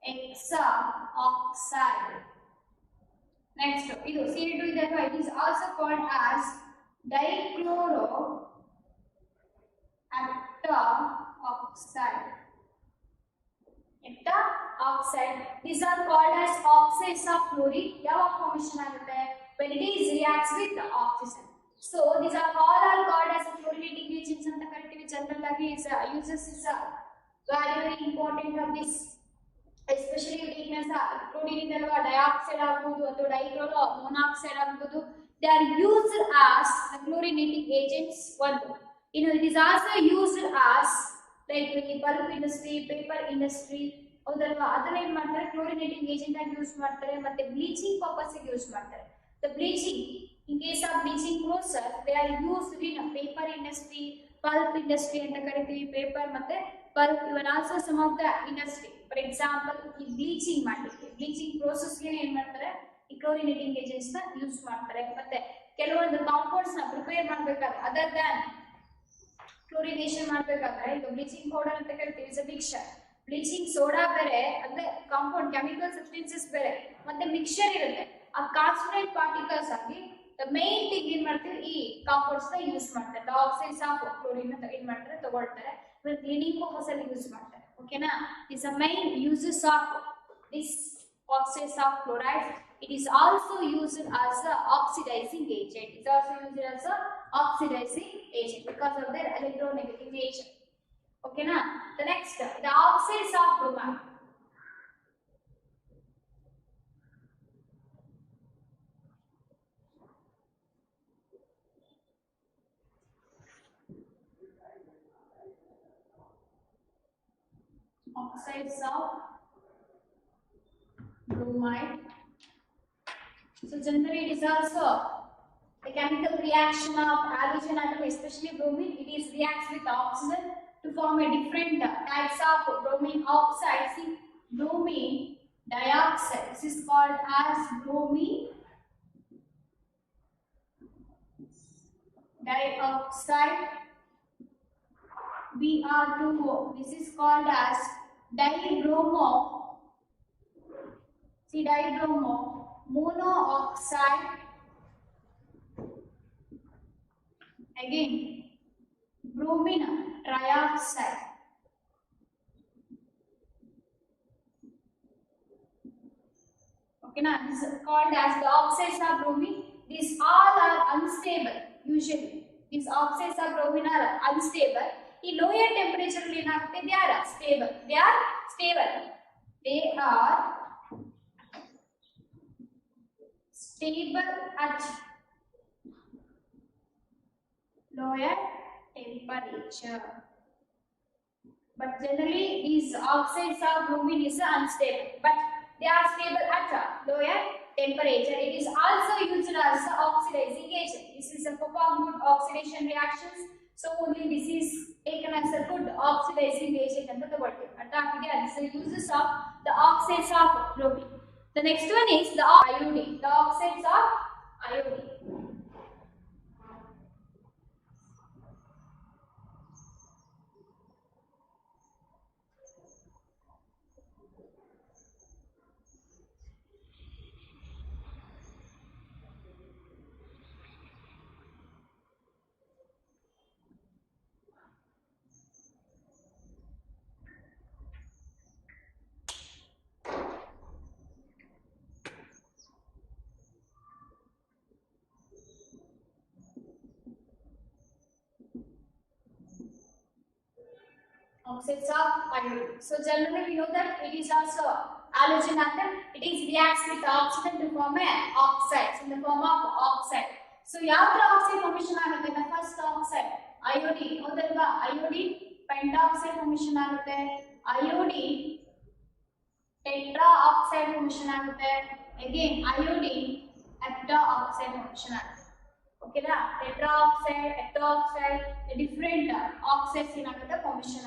[SPEAKER 1] hexaoxide. Next, ಇದು Cl2 ಇದೆ ಅಲ್ವಾ, it is also called as dichloro octoxide. Octoxide. These are called as oxides of chlorine. ಯಾವ formation ಆಗುತ್ತೆ, when it is reacts with the oxygen. So these are all are called as fluorinating agents ಅಂತ ಕರಿತೀವಿ. General ಆಗಿ uses is very very important of this. Especially weakness chlorine ಇಂದಲ್ವಾ dioxide ಆಗಬಹುದು ಅಥವಾ dichloro monoxide ಆಗಬಹುದು. They are used as the chlorinating agents ಒಂದು. ಇನ್ನು it is also used as like ಈ ಬಲ್ಬ್ ಇಂಡಸ್ಟ್ರಿ, ಪೇಪರ್ ಇಂಡಸ್ಟ್ರಿ ಹೌದಲ್ವಾ, ಅದನ್ನ ಏನ್ ಮಾಡ್ತಾರೆ ಕ್ಲೋರಿನೇಟಿಂಗ್ ಏಜೆಂಟ್ ಆಗಿ ಯೂಸ್ ಮಾಡ್ತಾರೆ. ಮತ್ತೆ ಬ್ಲೀಚಿಂಗ್ ಪರ್ಪಸ್ ಗೆ ಯೂಸ್ ಮಾಡ್ತಾರೆ. The bleaching in case of bleaching process they are used in paper industry, pulp industry ಅಂತ ಕರಿತೀವಿ, ಪೇಪರ್ ಮತ್ತೆ pulp even also some of the industry. For example ಈ ಬ್ಲೀಚಿಂಗ್ ಮಾಡಲಿಕ್ಕೆ ಬ್ಲೀಚಿಂಗ್ ಪ್ರೋಸೆಸ್ ಗೆ ಏನ್ ಮಾಡ್ತಾರೆ ಈ ಕ್ಲೋರಿನೇಟಿಂಗ್ ಏಜೆಂಟ್ಸ್ ನ ಯೂಸ್ ಮಾಡ್ತಾರೆ. ಮತ್ತೆ ಕೆಲವೊಂದು ಕಾಂಪೌಂಡ್ಸ್ ನ ಪ್ರಿಪೇರ್ ಮಾಡ್ಬೇಕಾದ್ರೆ ಅದರ್ ದ್ಯಾನ್ ಕ್ಲೋರಿನೇಷನ್ ಮಾಡ್ಬೇಕಾದ್ರೆ ಈಗ ಬ್ಲೀಚಿಂಗ್ ಪೌಡರ್ ಅಂತ ಕರಿತೀವಿ, is a mixture. Bleaching soda ಬೇರೆ ಅಂದ್ರೆ ಕಾಂಪೌಂಡ್ ಕೆಮಿಕಲ್ ಸಬ್ಸ್ಟೆನ್ಸಸ್ ಬೇರೆ, ಮತ್ತೆ ಮಿಕ್ಸ್ಚರ್ ಇರುತ್ತೆ. ಆ ಕಾನ್ಸಂಟ್ರೇಟ್ ಪಾರ್ಟಿಕಲ್ಸ್ ಆಗಿ ಮೇನ್ ಥಿಂಗ್ ಏನ್ ಮಾಡ್ತೀವಿ ಈ ಕಾಂಪೌಂಡ್ಸ್ ನ ಯೂಸ್ ಮಾಡ್ತಾರೆ. ದ ಆಕ್ಸೈಡ್ಸ್ ಆಫ್ ಕ್ಲೋರಿನ್ ಏನ್ ಮಾಡ್ತಾರೆ ತಗೊಳ್ತಾರೆ, ಕ್ಲೀನಿಂಗ್ ಪರ್ಪಸ್ ಅಲ್ಲಿ ಯೂಸ್ ಮಾಡ್ತಾರೆ. ಓಕೆನಾ, is a main uses of this oxides of chloride. It is also used as a oxidizing agent. It is also used as a oxidizing agent because of their electronegative nature. Okay na. The next, the oxides of bromine. Oxides of bromine. So generally it is also the chemical reaction of halogen atom, especially bromine. It is reacts with oxygen to form a different types of bromine oxide. See, bromine dioxide. This is called as bromine dioxide. Br2O. This is called as dibromo. See, dibromo monoxide. Again, bromine trioxide. Okay, now this is called as the oxides of bromine. These all are unstable. Usually, these oxides of bromine are unstable. In lower temperature, they are stable. They are stable. They are stable at lower temperature. But generally, these oxides of bromine is unstable. But they are stable at lower temperature. It is also used as an oxidizing agent. This is a perform good oxidation reactions. So only this is taken as a good oxidizing agent under the water. This is the uses of the oxides of bromine. The next one is the iodine. The oxides of iodine. Oxides of iodine. So generally we know that it is also halogen atom. It is reacts with oxygen to form a oxide in the form of oxide. So ಯಾವ oxide formation ಆಗುತ್ತೆ? The first oxide iodine. ಹೌದಲ್ವಾ? iodine pentoxide formation ಆಗುತ್ತೆ. iodine tetraoxide formation ಆಗುತ್ತೆ. Again iodine heptaoxide formation ಆಗುತ್ತೆ. Okay na, tetraoxide, heptaoxide, the different oxides in the formation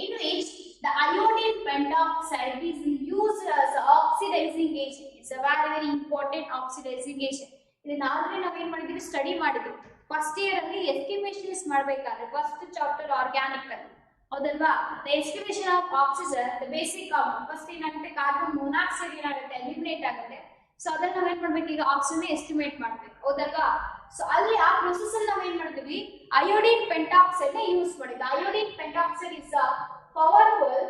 [SPEAKER 1] in which the iodine pentoxide is used as an oxidizing agent. It's a very important oxidizing agent. ಇದನ್ನ already ನಾವು ಏನು ಮಾಡಿದೀವಿ study ಮಾಡಿದ್ವಿ first year ಅಲ್ಲಿ estimations ಮಾಡಬೇಕಾದ್ರೆ first chapter organic ಅಲ್ಲಿ ಹೌದಲ್ವಾ. The estimation of oxygen the basic first ಏನಾಗುತ್ತೆ ಕಾರ್ಬನ್ ಮೊನಾಕ್ಸೈಡ್ ಏನಾಗುತ್ತೆ ಎಲಿಮಿನೇಟ್ ಆಗುತ್ತೆ. ಸೊ ಅದನ್ನ ನಾವೇನ್ ಮಾಡ್ಬೇಕು ಈಗ ಆಕ್ಸಿಜನ್ ಎಸ್ಟಿಮೇಟ್ ಮಾಡ್ಬೇಕು ಹೌದಲ್ವಾ. ಸೊ ಅಲ್ಲಿ ಆ ಪ್ರೊಸೆಸ್ ಅಲ್ಲಿ ನಾವೇನ್ ಮಾಡ್ತೀವಿ ಅಯೋಡಿನ್ ಪೆಂಟಾಕ್ಸೈಡ್ ನ ಯೂಸ್ ಮಾಡಿದ್ವಿ. Iodine pentoxide is a powerful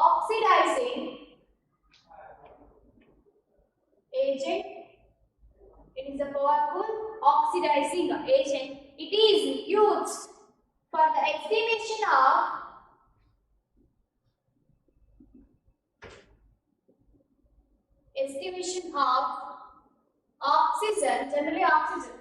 [SPEAKER 1] oxidizing agent. It is a powerful oxidizing agent. It is used for the estimation of estimation of oxygen, generally oxygen.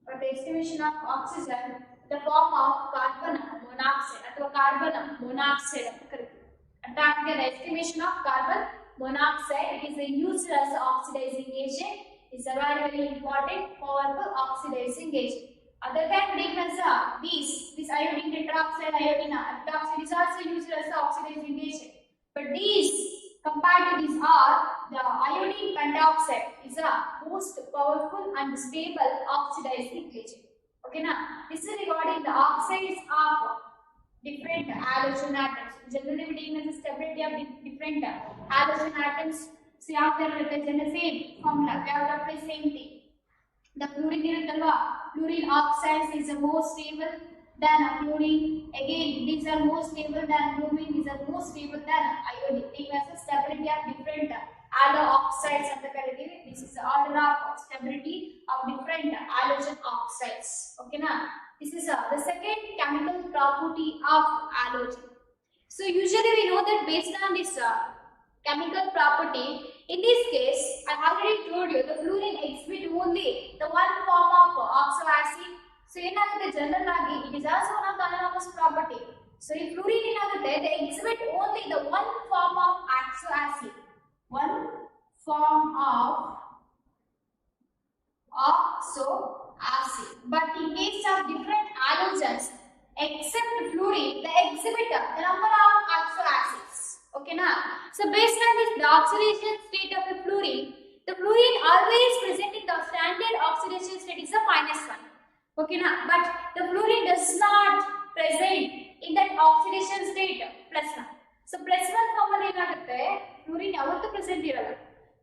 [SPEAKER 1] For the estimation of oxygen, the form of carbon monoxide ಅಥವಾ carbon monoxide ಅಂತ ಕರೀತೀವಿ. The estimation of carbon monoxide, it is used as oxidizing agent. It's a very important powerful oxidizing agent. Other than because this iodine tetroxide, iodine hydroxide is also used as an oxidizing agent. But these compared to these are the iodine pentoxide is a most powerful and stable oxidizing agent. Okay, now this is regarding the oxides of different halogen atoms. Generally, we take the stability of different halogen atoms. So, after the same formula, we have to apply same thing. The fluorine fluorine oxides is the most stable than fluorine. Again, these are more stable than bromine. These are more stable than iodine. They have the stability of different halo oxides and the quality. This is the order of stability of different halogen oxides. Okay, now this is the second chemical property of halogen. So usually we know that based on this chemical property, in this case, I already told you the fluorine exhibit only the one form of oxoacid. So in general it is also one of the anomalous property. So if fluorine they exhibit only the one form of oxoacid, one form of oxoacid. But in case of different halogens, except fluorine, they exhibit the number of oxoacids. Okay, now so based on this, the oxidation state of the fluorine always presenting the standard oxidation state is a -1. Okay, now but the fluorine does not present in that oxidation state +1. So +1 form ಅಲ್ಲಿ ಏನಾಗುತ್ತೆ, fluorine ಯಾವತ್ತೂ present ಇರಲ್ಲ.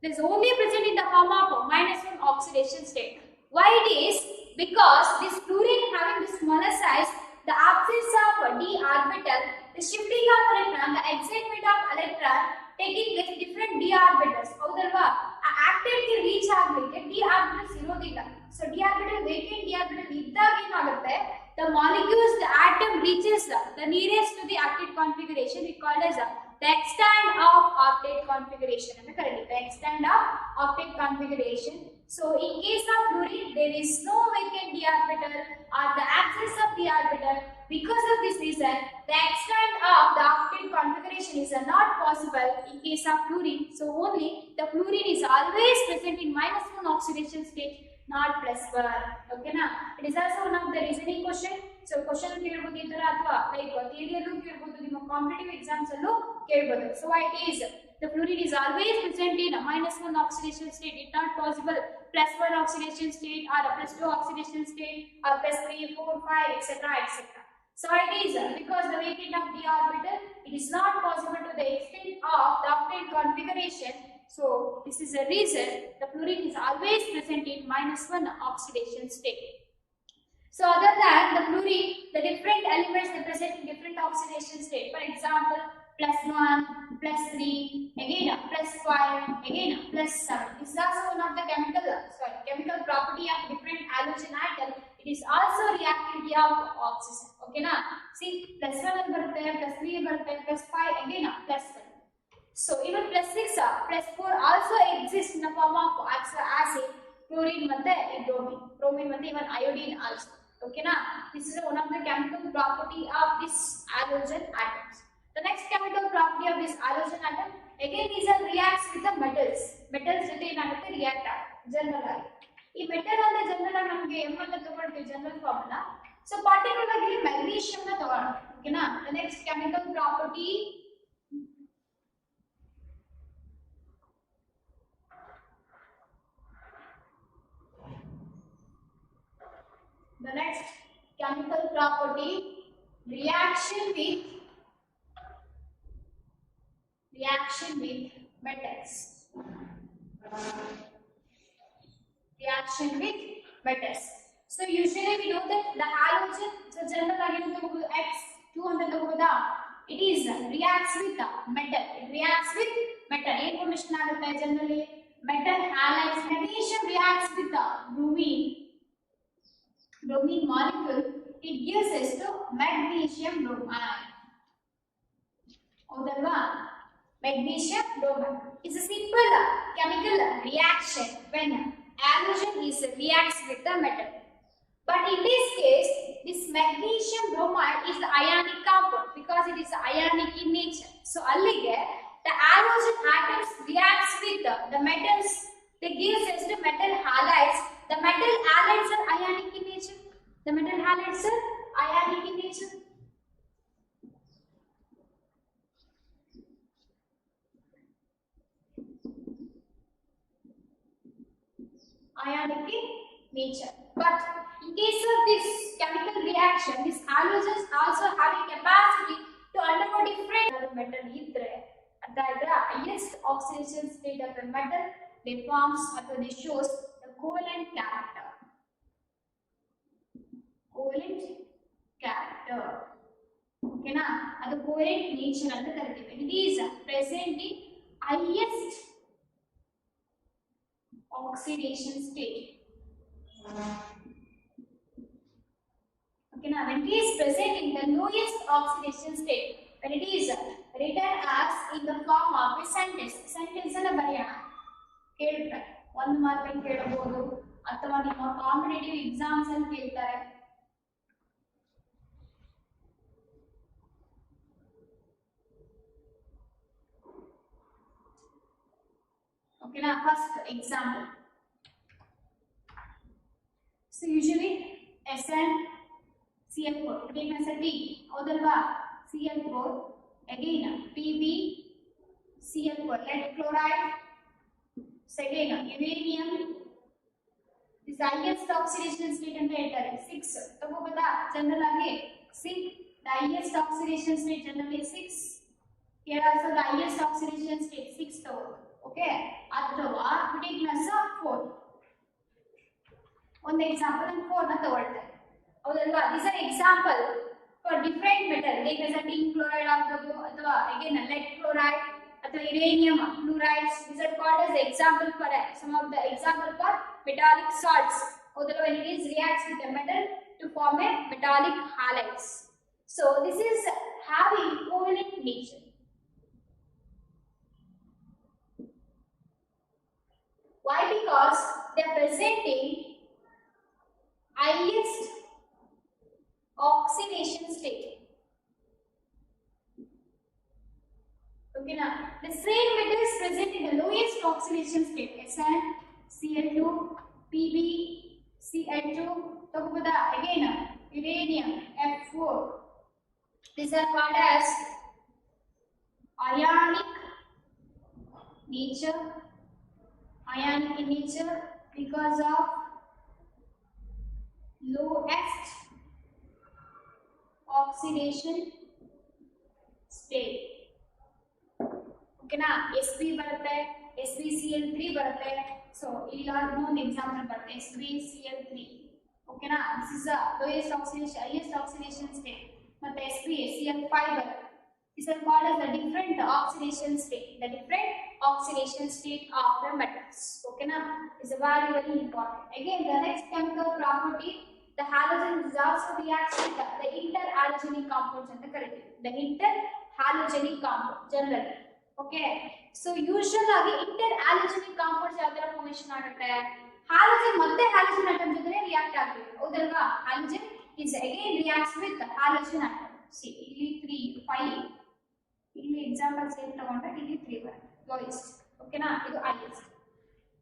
[SPEAKER 1] It is only present in the form of -1 oxidation state. Why it is? Because this fluorine having the smaller size, the absence of d orbital, the shifting of electron, the excitement of electron taking place different d orbitals. ಹೌದಲ್ವಾ? ಆ active ಗೆ reach ಆಗಲಿಕ್ಕೆ d orbitals ಇರೋದಿಲ್ಲ. So d orbital vacant d orbital ಇದ್ದಾಗ ಏನಾಗುತ್ತೆ, the molecules, the atom reaches the nearest to the octet configuration. We call as the extent of octet configuration. The extent of octet configuration. So in case of fluorine, there is no vacant d orbital or the absence of d orbital. Because of this reason, the extent of the octet configuration is not possible in case of fluorine. So only the fluorine is always present in -1 oxidation state, not +1. Okay, na? It is also one of the reasoning question. So question ಕೇಳಬಹುದು ಈ ತರ ಅಥವಾ like ಥಿಯರಿಯಲ್ಲೂ ಕೇಳಬಹುದು, ನಿಮ್ಮ competitive exams ಅಲ್ಲೂ ಕೇಳಬಹುದು. So it is the fluorine is always present in a -1 oxidation state. It not possible +1 oxidation state or a +2 oxidation state or +3, 4, 5, etc., etc. So it is because the vacant of d orbital, it is not possible to the extent of the octet configuration. So this is the reason the fluorine is always present in -1 oxidation state. So other than the fluorine, the different elements they present in different oxidation state. For example, +1, +3, again +5, again +7. This is also one of the chemical property of different halogen atom. It is also reactivity of oxygen. Okay, na? See, +1 barutte, +3 barutte, +5, again +1. So even +6, +4 also exists in the form of oxoacid, fluorine matte bromine matte even iodine also. Okay, na? This is one of the chemical property of this halogen atoms. The next chemical property of this halogen atom, again is a reacts with the metals. Metals jothe enagutte react agutte general. ಈ metal ಅಂದ್ರೆ general ಆಗಿ ನಮಗೆ m ಅಂತ ತಗೊಳ್ತೀವಿ general formula. So ಪಾರ್ಟಿಕ್ಯುಲರ್ಲಿ magnesium ನ ತಗೊಳ್ಳೋಣ. ಓಕೆನಾ? The next chemical property, the next chemical property, reaction with metals. Reaction with metals. So usually we know that the halogen, so general again X2 ಅಂತ ತಗೋಬೋದಾ, it is reacts with metal. It reacts with metal. ಏನು formation ಆಗುತ್ತೆ generally? metal halides. Magnesium reacts with bromine molecule. It gives us to magnesium bromide. ಹೌದಲ್ವಾ? Magnesium bromide. It's a simple chemical reaction when halogen is reacts with the metal. But in this case, this magnesium bromide is the ionic compound because it is ionic in nature. So allige the halogen atoms reacts with the metals. They gives us the metal halides. The metal halides are ionic in nature. The metal halides are ionic in nature. Ionic in nature. But in case of this chemical reaction, these halogens also have a capacity to undergo different metal idre at the highest oxidation state of a metal, they forms or they shows the covalent character. Covalent character. Okay na? ಅದು covalent nature ಅಂತ ಕರಿತೀವಿ. It is present in highest oxidation state. Okay, now when it is present in the lowest oxidation state, when it is written as in the form of a sentence, sentence ಅನ್ನು ಬರೆಯೋಣ. ಕೇಳ್ತಾರೆ ಒಂದು mark ಕೇಳಬಹುದು ಅಥವಾ ನಿಮ್ಮ competitive exams ಅಲ್ಲಿ ಕೇಳ್ತಾರೆ. Okay, now first example. So usually SnCl4 again as a T. Odalva Cl4 again PbCl4 lead chloride. Second uranium. This highest oxidation state ಅಂತ ಹೇಳ್ತಾರೆ 6 ತಗೋಬೋದಾ ಜನರಲ್ ಆಗಿ 6 the highest oxidation state generally 6 here also the highest oxidation state 6 ತಗೋಬಹುದು okay ಅಥವಾ ridiculous 4 ಒಂದು example ನಾನು 4 ನ ತಗೊಳ್ತೇನೆ ಹೌದಲ್ವಾ these are example for different metal like as a tin chloride ಆಗಬಹುದು ಅಥವಾ again lead chloride ಅಥವಾ uranium fluorides these are called as example for some of the example for metallic salts howdalva when it is reacts with a metal to form a metallic halides so this is having covalent nature. Why? Because they are presenting highest oxidation state. Okay, now the same metal is present in the lowest oxidation state. SnCl2, PbCl2, Tokubuda again uranium F4. These are called as ionic nature. Ionic in nature because of lowest oxidation state. Okay na Sp ಬರುತ್ತೆ SbCl3 ಬರುತ್ತೆ so ಇಲ್ಲಿ ಇನ್ನೊಂದು example ಬರುತ್ತೆ SbCl3 okay na this is the lowest oxidation highest oxidation state ಮತ್ತೆ SbCl5 ಬರುತ್ತೆ these are called as the different oxidation state the different oxidation state of the metals okay na is very very important again the next chemical property the halogen is also reacts with the interhalogenic compounds ಅಂತ ಕರೀತೀವಿ the interhalogenic compound generally okay so usual ಆಗಿ interhalogenic compounds ಯಾವ ತರ formation ಆಗುತ್ತೆ halogen ಮತ್ತೆ halogen atom ಜೊತೆ react ಆಗುತ್ತೆ ಹೌದಲ್ವಾ halogen is again reacts with the halogen atom see ಇಲ್ಲಿ 3 5 ಇಲ್ಲಿ ಎಕ್ಸಾಂಪಲ್ಸ್ ಏನು ತಗೊಂಡ್ರೆ ಇಲ್ಲಿ 3 ಬರುತ್ತೆ lowest okay na ಇದು highest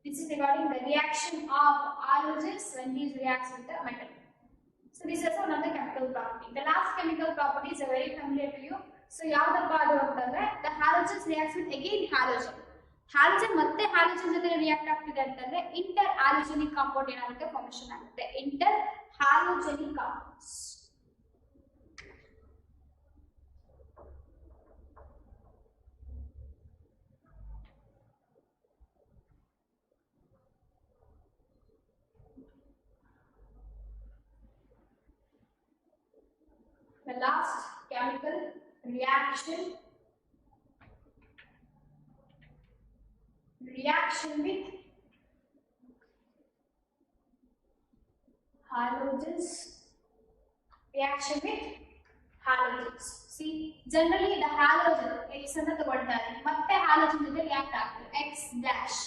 [SPEAKER 1] this is regarding the reaction of halogens when these reacts with the metal so this is one of the chemical property the last chemical property is very familiar to you so ಯಾವದಪ್ಪ ಅದು ಅಂತಂದ್ರೆ the halogens reacts with again halogen ಮತ್ತೆ halogen ಜೊತೆ react ಆಗ್ತಿದೆ ಅಂತಂದ್ರೆ interhalogenic compound ಏನಾಗುತ್ತೆ formation ಆಗುತ್ತೆ interhalogenic compounds. The last chemical reaction with halogens reaction with halogens. See, generally the halogen X ಅಂತ ತಗೊಳ್ತಾರೆ ಮತ್ತೆ halogen ಜೊತೆ react ಆಗ್ತದೆ X dash.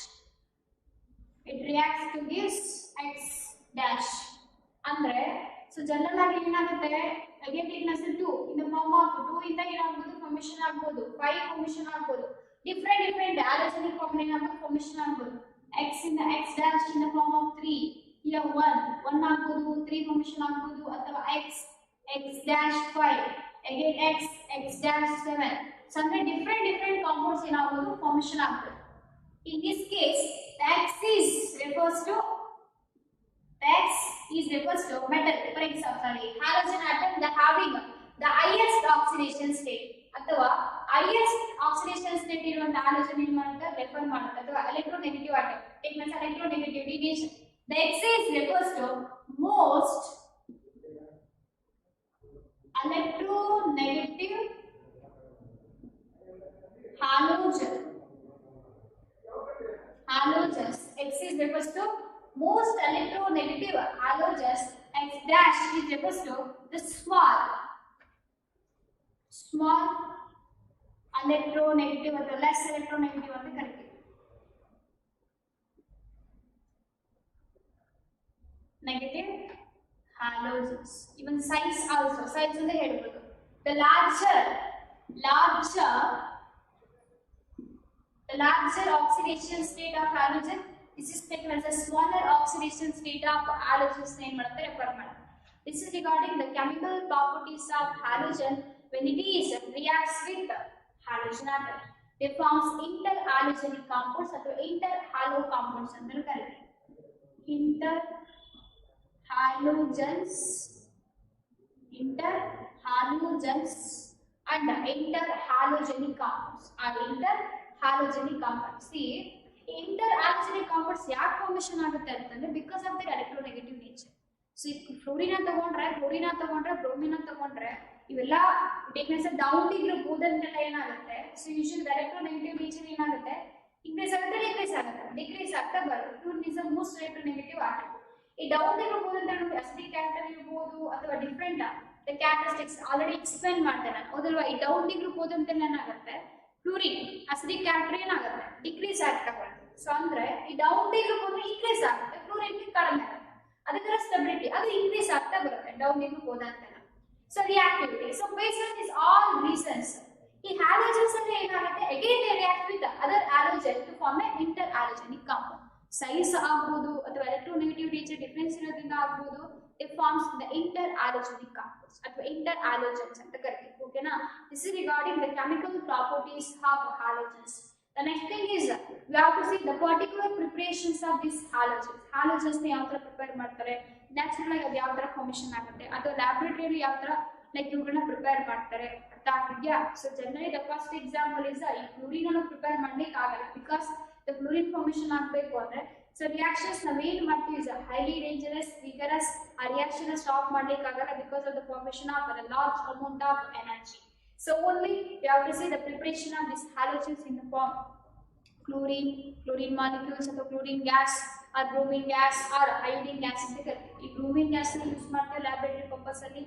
[SPEAKER 1] It reacts to this X dash. ಅಂದ್ರೆ so general ಆಗಿ ಏನಾಗುತ್ತೆ again thickness 2 in the form of 2 ಇಂದ ಏನಾಗಬಹುದು formation ಆಗಬಹುದು 5 formation ಆಗಬಹುದು different halogenic formula ಏನಾಗಬಹುದು formation ಆಗಬಹುದು X in the X dash in the form of 3 here 1 ಆಗಬಹುದು 3 formation ಆಗಬಹುದು ಅಥವಾ X dash 5 again X dash 7 so ಅಂದ್ರೆ different compounds ಏನಾಗಬಹುದು formation ಆಗಬಹುದು in this case the X refers to metal for example halogen atom that having the highest oxidation state ಅಥವಾ highest oxidation state ಇರುವಂತ halogen ಏನು ಮಾಡುತ್ತೆ refer ಮಾಡುತ್ತೆ ಅಥವಾ electronegative atom it means electronegativity nature the X refers to most electronegative halogens X refers to most electronegative halogens X dash is refers to the small electronegative or less electronegative ಅಂತ ಕರೀತೀವಿ negative halogens even size also size ಅಂತ ಹೇಳ್ಬೋದು the larger oxidation state of halogen this is taken as a smaller oxidation state of halogens name ಮಾಡುತ್ತೆ refer ಮಾಡುತ್ತೆ this is regarding the chemical properties of halogen when it is reacts with halogen atom they forms interhalogenic compounds ಅಥವಾ interhalo compounds ಅಂತ ಕರೀತಾರೆ interhalogens and interhalogenic compounds are interhalogenic compounds see interhalogenic compounds ಯಾಕೆ formation ಆಗುತ್ತೆ ಅಂತಂದ್ರೆ because of their electronegative nature so fluorine ತಗೊಂಡ್ರೆ bromine ತಗೊಂಡ್ರೆ ಇವೆಲ್ಲ techniques down the group ಹೋದಂತೆಲ್ಲ ಏನಾಗುತ್ತೆ ಸೊ ಯೂಶುವಲಿ electronegative nature ಏನಾಗುತ್ತೆ increase ಆಗುತ್ತೆ ಡಿಕ್ರೀಸ್ ಆಗ್ತಾ ಬರುತ್ತೆ fluorine is the most electronegative atom ಈ ಡೌನ್ ಡಿ ಗ್ರೂಪ್ ಹೋದಂತೆ ನಮಗೆ ಅಸಿಡಿಕ್ ಕ್ಯಾರೆಕ್ಟರ್ ಇರಬಹುದು ಅಥವಾ different the characteristics already explain ಮಾಡ್ತೇನೆ ನಾನು ಅದಲ್ವಾ ಈ ಡೌನ್ ಡಿ ಗ್ರೂಪ್ ಹೋದಂತೆಲ್ಲ ಏನಾಗುತ್ತೆ ಫ್ಲೋರಿನ್ ಅಸಿಡಿಕ್ ಕ್ಯಾರೆಕ್ಟರ್ ಏನಾಗುತ್ತೆ ಡಿಕ್ರೀಸ್ ಆಗ್ತಾ ಬರುತ್ತೆ ಸೊ ಅಂದ್ರೆ ಈ ಡೌನ್ ಡಿ ಗ್ರೂಪ್ ಒಂದು ಇನ್ಕ್ರೀಸ್ ಆಗುತ್ತೆ ಫ್ಲೋರಿನ್ ಕಡಿಮೆ ಆಗುತ್ತೆ ಅದೇ ತರ ಸ್ಟೆಬಿಲಿಟಿ ಅದು ಇನ್ಕ್ರೀಸ್ ಆಗ್ತಾ ಬರುತ್ತೆ ಡೌನ್ ಡಿ ಗ್ರೂಪ್ ಹೋದಂತೆಲ್ಲ so reactivity so based on this all reasons ಈ ಹ್ಯಾಲೋಜನ್ಸ್ ಅಂದ್ರೆ ಏನಾಗುತ್ತೆ again they react with other halogen to form a interhalogenic compound size ಆಗಬಹುದು ಅಥವಾ electronegative nature ಡಿಫರೆನ್ಸ್ ಇರೋದ್ರಿಂದ ಆಗಬಹುದು it forms the interhalogenic compounds ಅಥವಾ interhalogens ಅಂತ ಕರೀತೀವಿ ಓಕೆನಾ this is regarding the chemical properties of halogens the next thing is we have to see the particular preparations of these halogens ನ ಯಾವ ತರ prepare ಮಾಡ್ತಾರೆ ನ್ಯಾಚುರಲ್ ಆಗಿ ಅದು ಯಾವ ತರ ಫಾರ್ಮೇಷನ್ ಆಗುತ್ತೆ ಅಥವಾ ಲ್ಯಾಬೊರೇಟರಿಯಲ್ಲಿ ಯಾವ ತರ ಲೈಕ್ ಇವುಗಳನ್ನ ಪ್ರಿಪೇರ್ ಮಾಡ್ತಾರೆ ಅರ್ಥ ಆಗ್ತಿದ್ಯಾ so generally the first example is ಈ ಫ್ಲೋರಿನ್ ಅನ್ನು ಪ್ರಿಪೇರ್ ಮಾಡ್ಲಿಕ್ಕೆ ಆಗಲ್ಲ ಬಿಕಾಸ್ the fluorine formation ಆಗಬೇಕು ಅಂದ್ರೆ so reactions ನಾವೇನು ಮಾಡ್ತೀವಿ is highly dangerous vigorous ಆ reaction stop ಮಾಡ್ಲಿಕ್ಕೆ ಆಗಲ್ಲ because of the formation of a large amount of energy so only we have to see the preparation of these halogens in the form chlorine molecules ಅಥವಾ chlorine gas or bromine gas or iodine gas ಅಂತ ಕರೀತೀವಿ ಈ bromine gas ನ use ಮಾಡ್ತಾರೆ laboratory purpose ಅಲ್ಲಿ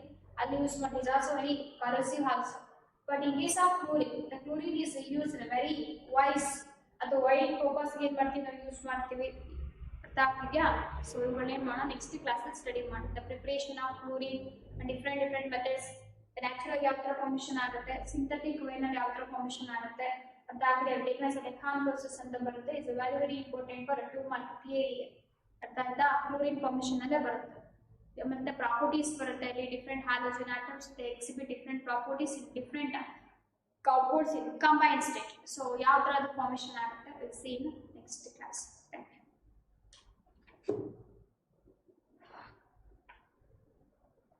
[SPEAKER 1] use ಮಾಡ್ತೀವಿ is also very corrosive also but in case of chlorine the chlorine is used in a very wise ಅದು wide purpose ಗೆ ಏನು ಮಾಡ್ತೀವಿ ನಾವು ಯೂಸ್ ಮಾಡ್ತೀವಿ ಅರ್ಥ ಆಗ್ತಿದ್ಯಾ ಸೊ ಇವುಗಳನ್ನ ಏನು ಮಾಡೋಣ ನೆಕ್ಸ್ಟ್ ಕ್ಲಾಸಲ್ಲಿ ಸ್ಟಡಿ ಮಾಡೋಣ the preparation of chlorine and different methods natural ಯಾವ ಥರ ಫಾರ್ಮೇಷನ್ ಆಗುತ್ತೆ ಸಿಂಥೆಟಿಕ್ ವೇನಲ್ಲಿ ಯಾವ ಥರ ಫಾರ್ಮೇಷನ್ ಆಗುತ್ತೆ ಅದಾಗಲಿ ಟೇಕ್ನೆಸ್ ಎಲೆಕ್ಟ್ರಾನ್ ಪ್ರೋಸೆಸ್ ಅಂತ ಬರುತ್ತೆ is very important for 2 mark ಥಿಯರಿಗೆ ಅರ್ಥ ಆಯ್ತಾ ಕ್ಲೋರಿನ್ ಫಾರ್ಮೇಷನ್ ಅಲ್ಲೇ ಬರುತ್ತೆ ಮತ್ತೆ ಪ್ರಾಪರ್ಟೀಸ್ ಬರುತ್ತೆ ಇಲ್ಲಿ different halogen atoms they exhibit different properties in different compounds in combined state so ಯಾವ ತರ ಅದು ಫಾರ್ಮೇಷನ್ ಆಗುತ್ತೆ we'll see in next class